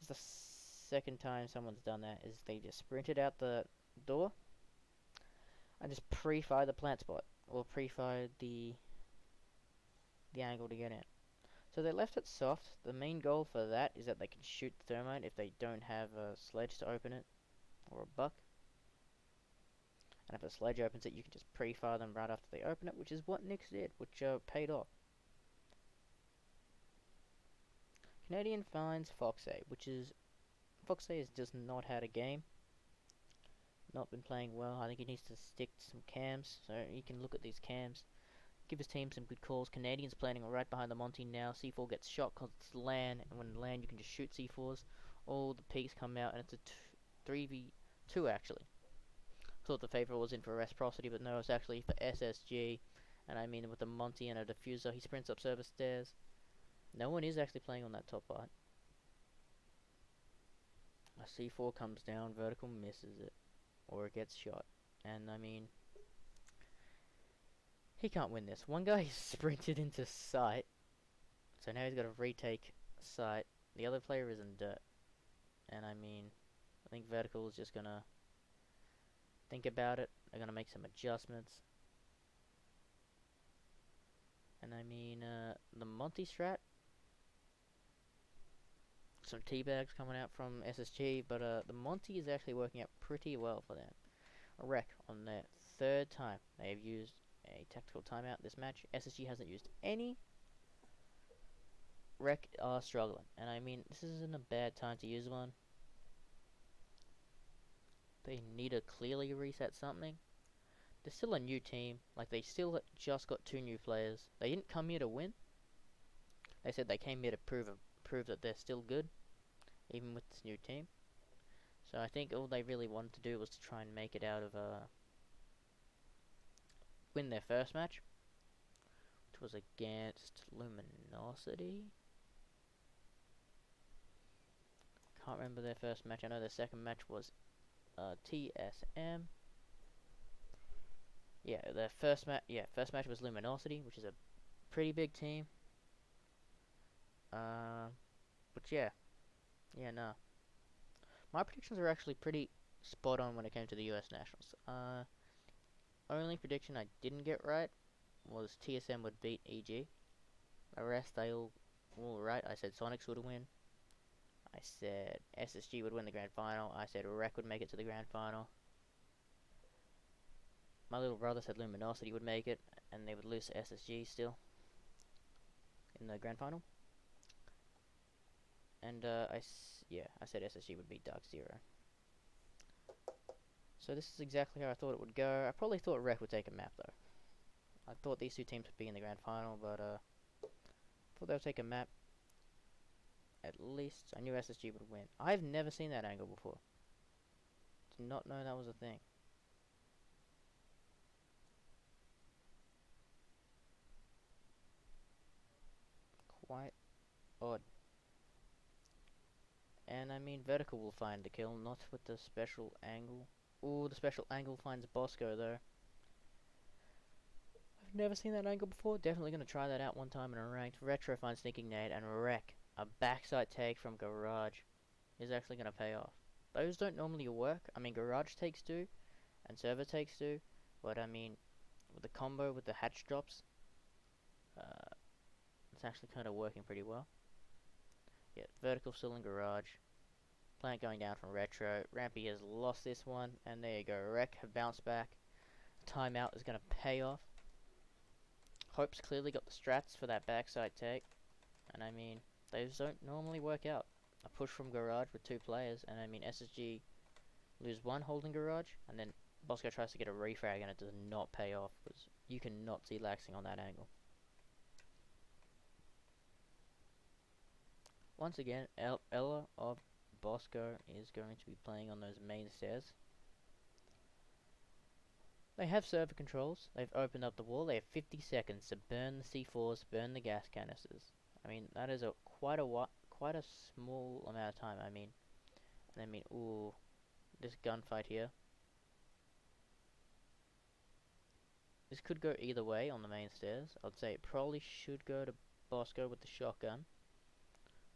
this is the second time someone's done that, is they just sprinted out the door and just pre-fired the plant spot, or pre-fired the angle to get in. So they left it soft. The main goal for that is that they can shoot the thermite if they don't have a sledge to open it, or a buck. And if a sledge opens it, you can just pre-fire them right after they open it, which is what Nyx did, which paid off. Canadian finds Foxay, Foxay has just not had a game. Not been playing well. I think he needs to stick to some cams, so he can look at these cams. Give his team some good calls. Canadians planning right behind the Monty now. C4 gets shot because it's LAN, and when LAN you can just shoot C4s. All the peaks come out, and it's a 3v2 actually. Thought the favor was in for Reciprocity, but no, it's actually for SSG. And I mean, with the Monty and a diffuser, he sprints up service stairs. No one is actually playing on that top part. A C4 comes down, Vertical misses it, or it gets shot. And I mean, he can't win this. One guy sprinted into sight, so now he's got to retake sight. The other player is in dirt. And I mean, I think Vertical is just going to think about it. They're going to make some adjustments. And I mean, the Monty strat, some teabags coming out from SSG, but the Monty is actually working out pretty well for them. A wreck on their third time they have used a tactical timeout this match. SSG hasn't used any. Rec are struggling, and I mean, this isn't a bad time to use one. They need to clearly reset something. They're still a new team, like they still just got 2 new players. They didn't come here to win. They said they came here to prove that they're still good, even with this new team. So I think all they really wanted to do was to try and make it out of win their first match, which was against Luminosity. Can't remember their first match. I know their second match was TSM. Yeah, their first match was Luminosity, which is a pretty big team. But yeah, no. My predictions are actually pretty spot on when it came to the US Nationals. Only prediction I didn't get right was TSM would beat EG. The rest I all right. I said Sonics would win. I said SSG would win the grand final. I said Rec would make it to the grand final. my little brother said Luminosity would make it, and they would lose to SSG still in the grand final. And yeah, I said SSG would beat Dark Zero. So this is exactly how I thought it would go. I probably thought Rec would take a map though. I thought these two teams would be in the grand final, but thought they would take a map. At least I knew SSG would win. I've never seen that angle before. Did not know that was a thing. Quite odd. And I mean, Vertical will find the kill, not with the special angle. Ooh, the special angle finds Bosco though. I've never seen that angle before. Definitely gonna try that out one time in a ranked. Retro finds Sneaking Nade, and Wreck, a backside take from Garage, is actually gonna pay off. Those don't normally work. I mean, Garage takes do, and Server takes do, but I mean, with the combo with the hatch drops, it's actually kind of working pretty well. Yeah, Vertical still in Garage. Plant going down from Retro. Rampy has lost this one, and there you go. Wreck have bounced back. Timeout is going to pay off. Hope's clearly got the strats for that backside take, and I mean, those don't normally work out. A push from Garage with two players, and I mean, SSG lose one holding Garage, and then Bosco tries to get a refrag, and it does not pay off, because you cannot see laxing on that angle. Once again, Ella of Bosco is going to be playing on those main stairs. They have server controls. They've opened up the wall. They have 50 seconds to burn the C4s, burn the gas canisters. I mean, that is quite a small amount of time. I mean, ooh, this gunfight here. This could go either way on the main stairs. I'd say it probably should go to Bosco with the shotgun.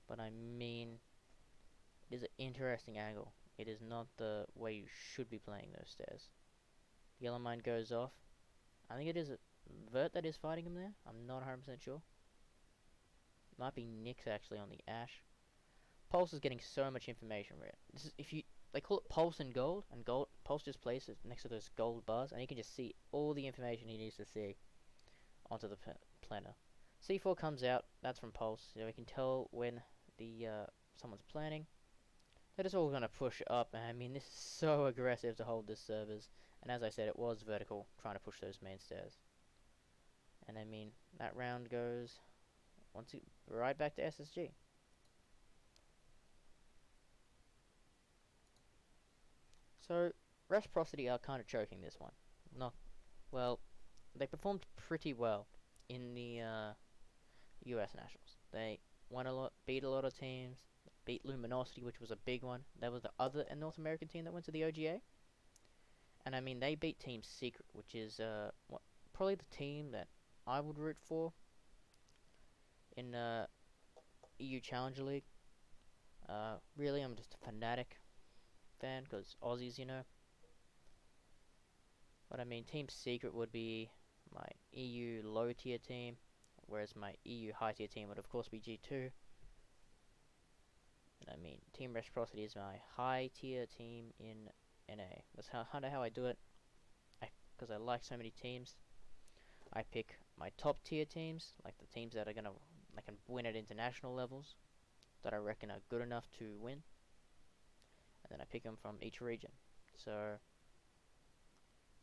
But I mean, it is an interesting angle. It is not the way you should be playing those stairs. Yellow mine goes off. I think it is a Vert that is fighting him there. I'm not 100% sure. Might be Nyx actually on the Ash. Pulse is getting so much information. This is they call it Pulse and Gold, and Pulse just places next to those gold bars, and he can just see all the information he needs to see onto the planner. C4 comes out. That's from Pulse. So we can tell when the someone's planning. They're just all gonna push up. And I mean, this is so aggressive to hold this servers. And as I said, it was Vertical trying to push those main stairs. And I mean, that round goes right back to SSG. So, Reciprocity are kind of choking this one. Not well. They performed pretty well in the US Nationals. They won a lot, beat a lot of teams, beat Luminosity, which was a big one. That was the other North American team that went to the OGA. And I mean, they beat Team Secret, which is probably the team that I would root for in EU Challenger League. Really, I'm just a Fnatic fan, because Aussies, you know. But I mean, Team Secret would be my EU low tier team, whereas my EU high tier team would of course be G2. And I mean, Team Reciprocity is my high tier team in NA. That's how I do it. Because I like so many teams, I pick my top tier teams, like the teams that can win at international levels, that I reckon are good enough to win, and then I pick them from each region. So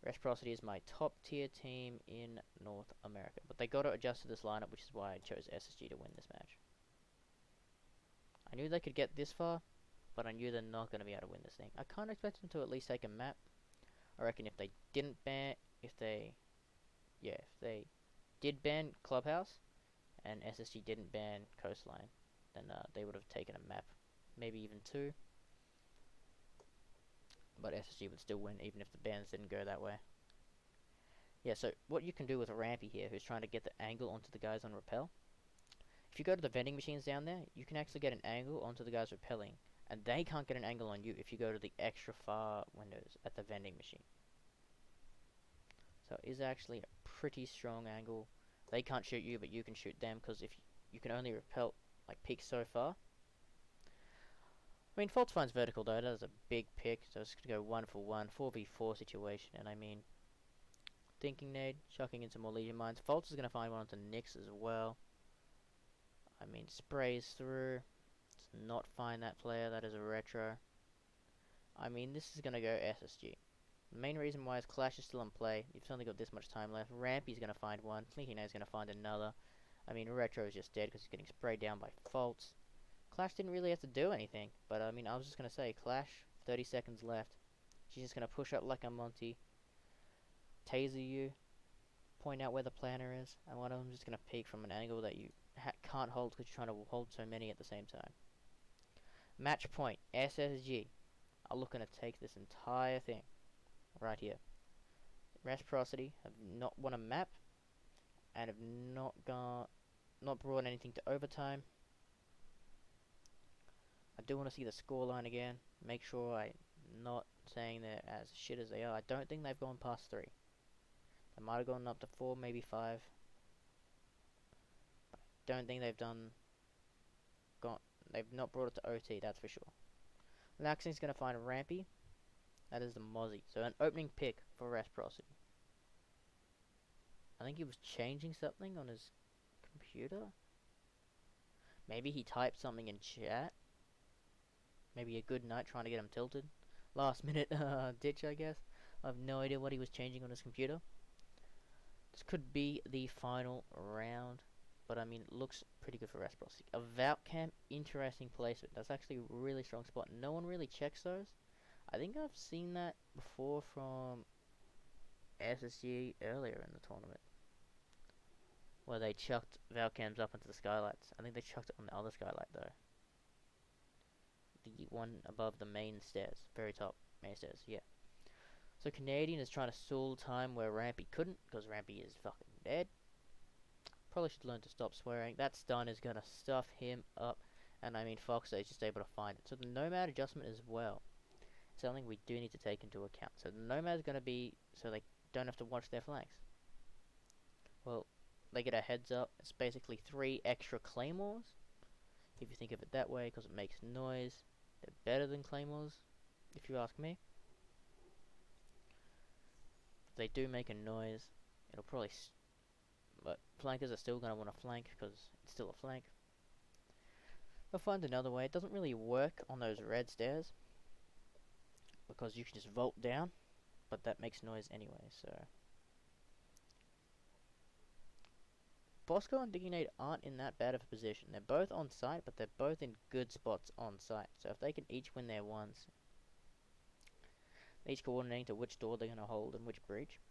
Reciprocity is my top tier team in North America, but they got to adjust to this lineup, which is why I chose SSG to win this match. I knew they could get this far, but I knew they're not going to be able to win this thing. I can't expect them to at least take a map. I reckon if they did ban Clubhouse, and SSG didn't ban Coastline, then they would have taken a map, maybe even two. But SSG would still win, even if the bans didn't go that way. Yeah, so what you can do with a Rampy here, who's trying to get the angle onto the guys on Repel, if you go to the vending machines down there, you can actually get an angle onto the guys repelling, and they can't get an angle on you if you go to the extra far windows at the vending machine. So it is actually a pretty strong angle. They can't shoot you, but you can shoot them, because if you can only repel, like, peek so far. I mean, Faults finds Vertical though, that is a big pick, so it's going to go 1 for 1, 4v4 situation, and I mean, thinking nade, chucking into more Legion Mines. Fultz is going to find one onto Nyx as well. I mean, sprays through. Does not find that player. That is a retro. I mean, this is going to go SSG. The main reason why is Clash is still in play. You've only got this much time left. Rampy's going to find one. Thinking nade's going to find another. I mean, retro is just dead because he's getting sprayed down by Fultz. Clash didn't really have to do anything. But, I mean, I was just going to say, Clash, 30 seconds left. She's just going to push up like a Monty. Taser you. Point out where the planner is. And one of them's just going to peek from an angle that you can't hold because you're trying to hold so many at the same time. Match point. SSG are looking to take this entire thing. Right here. Reciprocity have not won a map. And have not brought anything to overtime. I do want to see the scoreline again. Make sure I'm not saying they're as shit as they are. I don't think they've gone past 3. They might have gone up to 4, maybe 5. But I don't think they've they've not brought it to OT, that's for sure. Laxing's going to find Rampy. That is the Mozzie. So an opening pick for Reciprocity. I think he was changing something on his computer. Maybe he typed something in chat. Maybe a good night trying to get him tilted. Last minute ditch, I guess. I have no idea what he was changing on his computer. This could be the final round. But I mean, it looks pretty good for Reciprocity. A Valcam, interesting placement. That's actually a really strong spot. No one really checks those. I think I've seen that before from SSG earlier in the tournament. Where they chucked Valcams up into the skylights. I think they chucked it on the other skylight though. The one above the main stairs. Very top main stairs, yeah. So Canadian is trying to stall time where Rampy couldn't, because Rampy is fucking dead. Probably should learn to stop swearing. That stun is going to stuff him up. And I mean, Fox is just able to find it. So the Nomad adjustment as well. Something we do need to take into account. So the Nomad is going to be so they don't have to watch their flanks. Well, they get a heads up. It's basically 3 extra Claymores. If you think of it that way, because it makes noise. They're better than Claymores, if you ask me. If they do make a noise, it'll probably... But flankers are still going to want to flank, because it's still a flank. They'll find another way. It doesn't really work on those red stairs, because you can just vault down, but that makes noise anyway, so... Bosco and Dignate aren't in that bad of a position. They're both on site, but they're both in good spots on site. So if they can each win their ones, each coordinating to which door they're going to hold and which breach.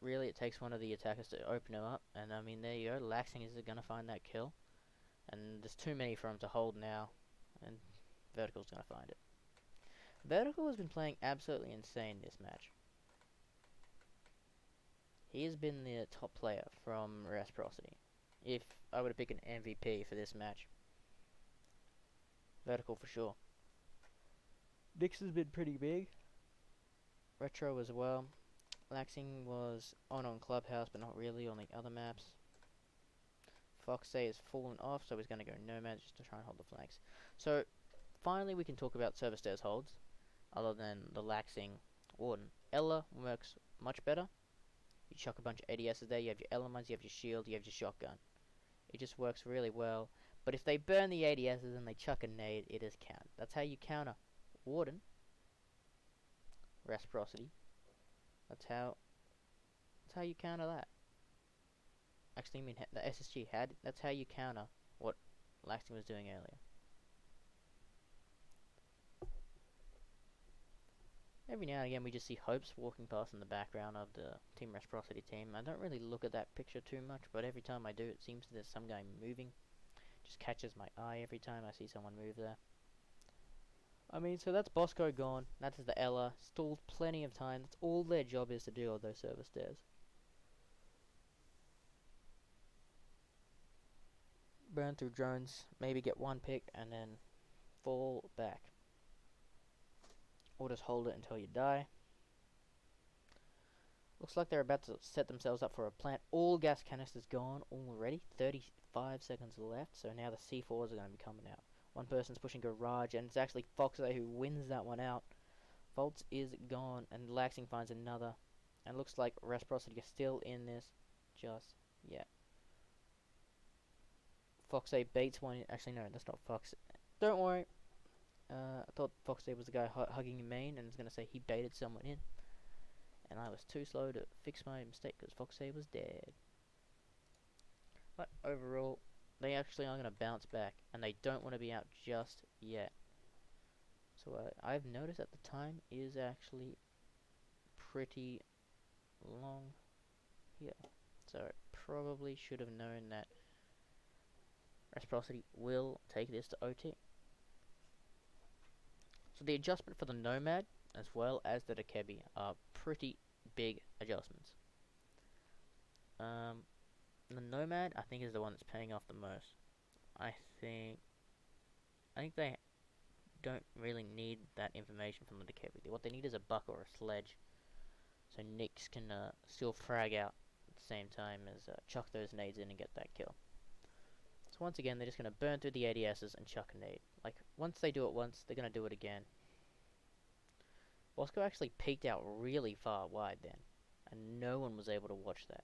Really, it takes one of the attackers to open them up. And I mean, there you go. Laxing is going to find that kill. And there's too many for him to hold now. And Vertical's going to find it. Vertical has been playing absolutely insane this match. He has been the top player from Reciprocity. If I were to pick an MVP for this match. Vertical for sure. Dix has been pretty big. Retro as well. Laxing was on Clubhouse, but not really on the other maps. Foxay has fallen off, so he's going to go Nomad just to try and hold the flanks. So, finally we can talk about server stairs holds, other than the Laxing Warden. Ella works much better. You chuck a bunch of ADSs there, you have your elements, you have your shield, you have your shotgun. It just works really well. But if they burn the ADSs and they chuck a nade, it is count. That's how you counter Warden. Reciprocity. That's how you counter that. Actually, I mean, the SSG had. That's how you counter what Laxton was doing earlier. Every now and again we just see Hopes walking past in the background of the Team Reciprocity team. I don't really look at that picture too much, but every time I do it seems there's some guy moving. Just catches my eye every time I see someone move there. I mean, so that's Bosco gone. That's the Ella. Stalled plenty of time. That's all their job is to do on those server stairs. Burn through drones. Maybe get one pick and then fall back. Or just hold it until you die. Looks like they're about to set themselves up for a plant. All gas canisters gone already. 35 seconds left. So now the C4s are going to be coming out. One person's pushing garage, and it's actually Foxay who wins that one out. Volts is gone, and Laxing finds another. And looks like Reciprocity is still in this. Just yet. Foxay baits one. Actually, no, that's not Fox. Don't worry. I thought Foxay was the guy hugging main, and I was going to say he baited someone in. And I was too slow to fix my mistake, because Foxay was dead. But overall, they actually are going to bounce back, and they don't want to be out just yet. So I've noticed that the time is actually pretty long here. So I probably should have known that Reciprocity will take this to OT. So the adjustment for the Nomad, as well as the Dekebi, are pretty big adjustments. The Nomad, I think, is the one that's paying off the most. I think they don't really need that information from the Dekebi. What they need is a buck or a sledge, so Nyx can still frag out at the same time as chuck those nades in and get that kill. So once again, they're just going to burn through the ADSs and chuck a nade. Like, once they do it once, they're going to do it again. Bosco actually peeked out really far wide then, and no one was able to watch that.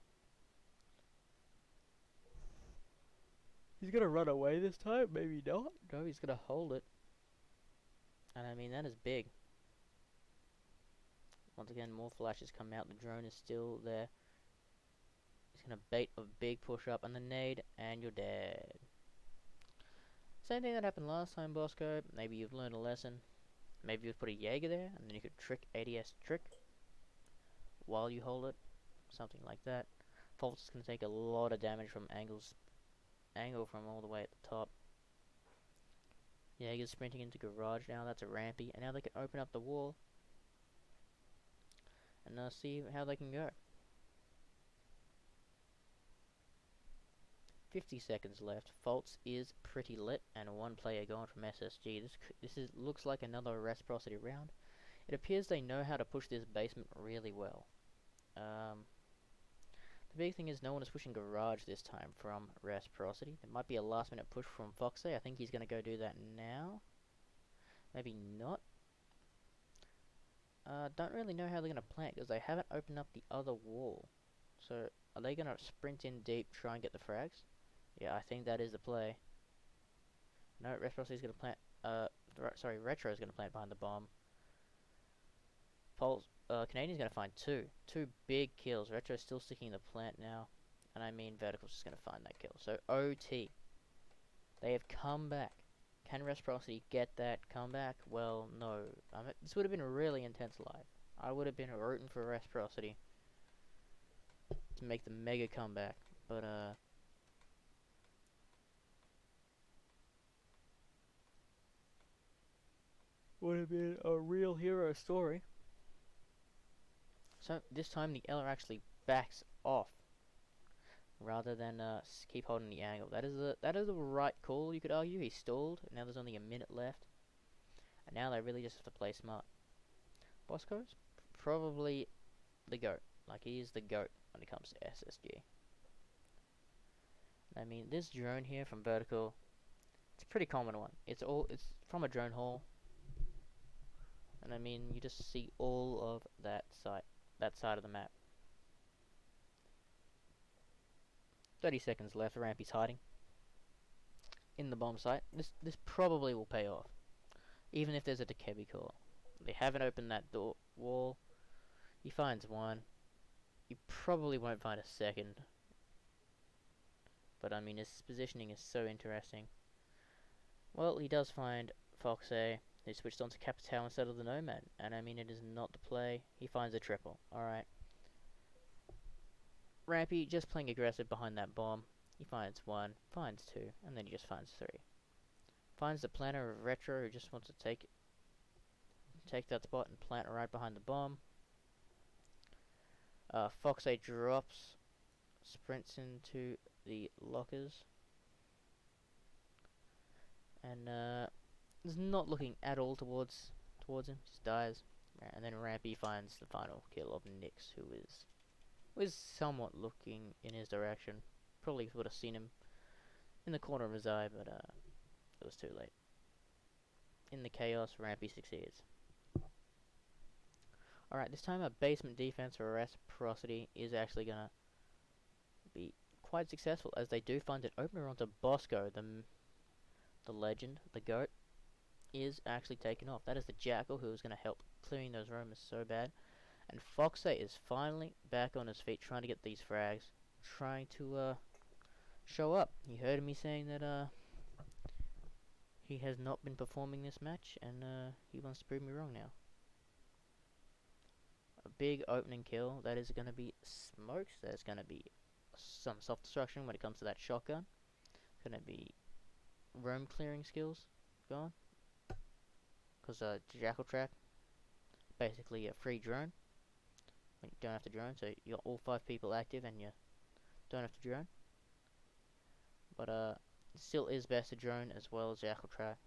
He's going to run away this time? Maybe not. No, he's going to hold it. And I mean, that is big. Once again, more flashes come out. The drone is still there. He's going to bait a big push up and the nade, and you're dead. Same thing that happened last time, Bosco. Maybe you've learned a lesson. Maybe you put a Jaeger there, and then you could trick ADS trick while you hold it. Something like that. Faults is going to take a lot of damage from angle from all the way at the top. Jaeger's sprinting into garage now. That's a rampy, and now they can open up the wall and see how they can go. 50 seconds left. Faults is pretty lit, and one player gone from SSG. This looks like another Reciprocity round. It appears they know how to push this basement really well. The big thing is no one is pushing garage this time from Reciprocity. There might be a last minute push from Foxy. I think he's going to go do that now. Maybe not. Don't really know how they're going to play it, because they haven't opened up the other wall. So, are they going to sprint in deep, try and get the frags? Yeah, I think that is the play. No, Reciprocity's going to plant, Retro's going to plant behind the bomb. Canadian's going to find two. Two big kills. Retro's still sticking in the plant now. And I mean, Vertical's just going to find that kill. So, OT. They have come back. Can Reciprocity get that comeback? Well, no. This would have been really intense live. I would have been rooting for Reciprocity to make the mega comeback. But, would have been a real hero story. So, this time the Eller actually backs off rather than keep holding the angle. That is the right call, you could argue. He stalled. Now there's only a minute left. And now they really just have to play smart. Bosco's probably the GOAT. Like, he is the GOAT when it comes to SSG. I mean, this drone here from Vertical, it's a pretty common one. It's from a drone hall. And I mean, you just see all of that side of the map. 30 seconds left. Rampy's hiding in the bomb site. This probably will pay off, even if there's a Dekebi call. They haven't opened that wall. He finds one. He probably won't find a second. But I mean, his positioning is so interesting. Well, he does find Foxay. He switched on to Capital instead of the Nomad. And I mean, it is not the play. He finds a triple. Alright. Rampy just playing aggressive behind that bomb. He finds one, finds two, and then he just finds three. Finds the planter of Retro, who just wants to take that spot and plant right behind the bomb. Foxay drops, sprints into the lockers, and is not looking at all towards him. Just dies, and then Rampy finds the final kill of Nyx, who was somewhat looking in his direction. Probably would have seen him in the corner of his eye, but it was too late. In the chaos, Rampy succeeds. Alright, this time our basement defense for reciprocity is actually gonna be quite successful, as they do find an opener onto Bosco, the legend, the GOAT, is actually taken off. That is the Jackal who is going to help clearing those Romans so bad. And Foxe is finally back on his feet, trying to get these frags, trying to show up. You heard me saying that he has not been performing this match, and he wants to prove me wrong now. A big opening kill. That is going to be smokes. There's going to be some soft destruction when it comes to that shotgun. It's going to be roam clearing skills gone, because Jackal Track basically a free drone. You don't have to drone, so you got all 5 people active and you don't have to drone. But it still is best to drone as well as Jackal Track.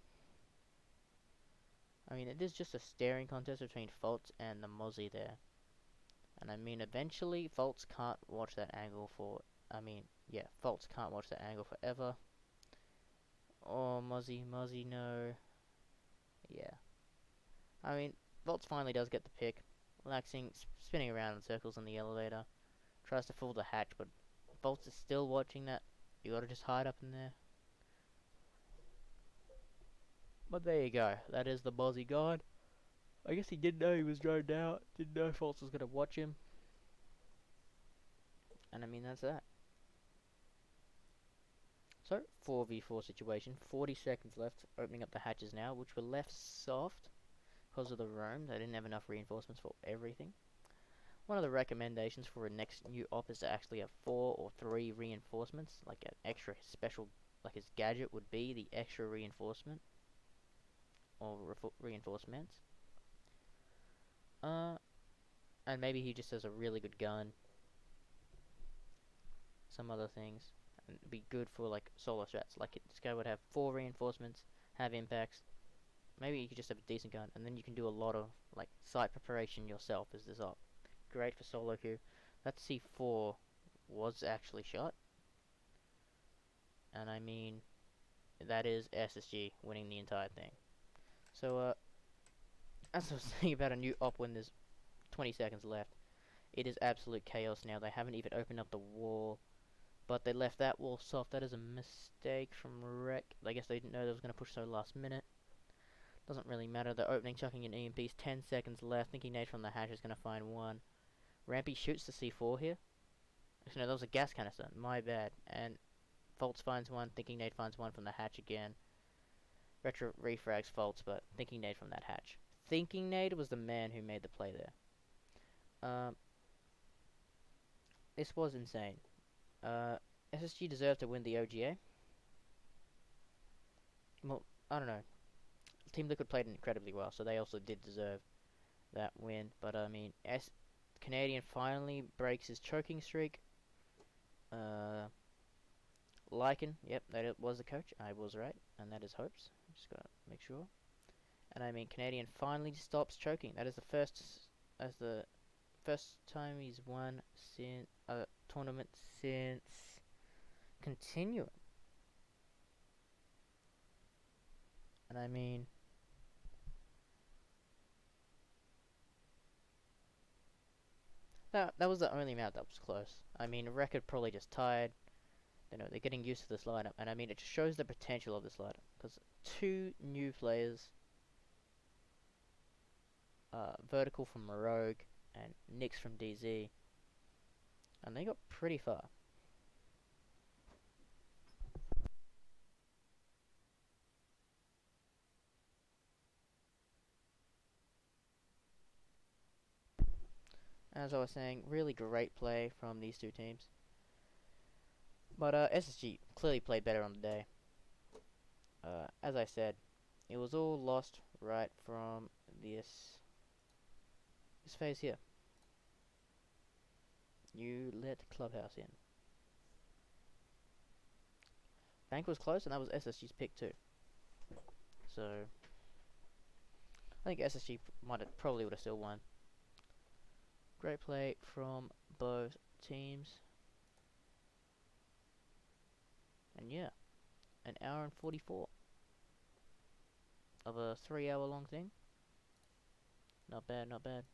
I mean, it is just a staring contest between Fultz and the Mozzie there. And I mean, eventually Fultz can't watch that angle for, yeah, Fultz can't watch that angle forever. Oh, Mozzie, no. Yeah. I mean, Fultz finally does get the pick. Relaxing, spinning around in circles in the elevator. Tries to fool the hatch, but Fultz is still watching that. You gotta just hide up in there. But there you go. That is the Mozzie gone. I guess he didn't know he was droned out. Didn't know Fultz was gonna watch him. And I mean, that's that. So, 4v4 situation. 40 seconds left. Opening up the hatches now, which were left soft because of the roam. They didn't have enough reinforcements for everything. One of the recommendations for a next new op is to actually have 4 or 3 reinforcements, like an extra special, like his gadget would be the extra reinforcement, or reinforcements. And maybe he just has a really good gun, some other things, and it'd be good for like solo strats. Like this guy would have 4 reinforcements, have impacts. Maybe you could just have a decent gun, and then you can do a lot of like site preparation yourself as this op. Great for solo queue. That C4 was actually shot. And I mean, that is SSG winning the entire thing. So, as I was saying about a new op when there's 20 seconds left, it is absolute chaos now. They haven't even opened up the wall, but they left that wall soft. That is a mistake from Rec. I guess they didn't know they was going to push so last minute. Doesn't really matter. They're opening, chucking in EMPs. 10 seconds left. Thinking Nate from the hatch is going to find one. Rampy shoots the C4 here. Actually, no, that was a gas canister. My bad. And Fultz finds one. Thinking Nate finds one from the hatch again. Retro refrags Fultz, but Thinking Nate from that hatch. Thinking Nate was the man who made the play there. This was insane. SSG deserved to win the OGA. Well, I don't know. Team Liquid played incredibly well, so they also did deserve that win. But I mean, Canadian finally breaks his choking streak. Lycan, yep, that it was the coach. I was right, and that is Hopes. Just gotta make sure. And I mean, Canadian finally stops choking. That is the first time he's won since a tournament since Continuum. And I mean, that was the only map that was close. I mean, Record probably just tired. You know, they're getting used to this lineup, and I mean, it just shows the potential of this lineup, because 2 new players, Vertical from Rogue and Nyx from DZ, and they got pretty far. As I was saying, really great play from these 2 teams. But SSG clearly played better on the day. As I said, it was all lost right from this phase here. You let Clubhouse in. Bank was close, and that was SSG's pick too. So I think SSG probably would have still won. Great play from both teams. And yeah, an hour and 44 of a 3-hour long thing. Not bad, not bad.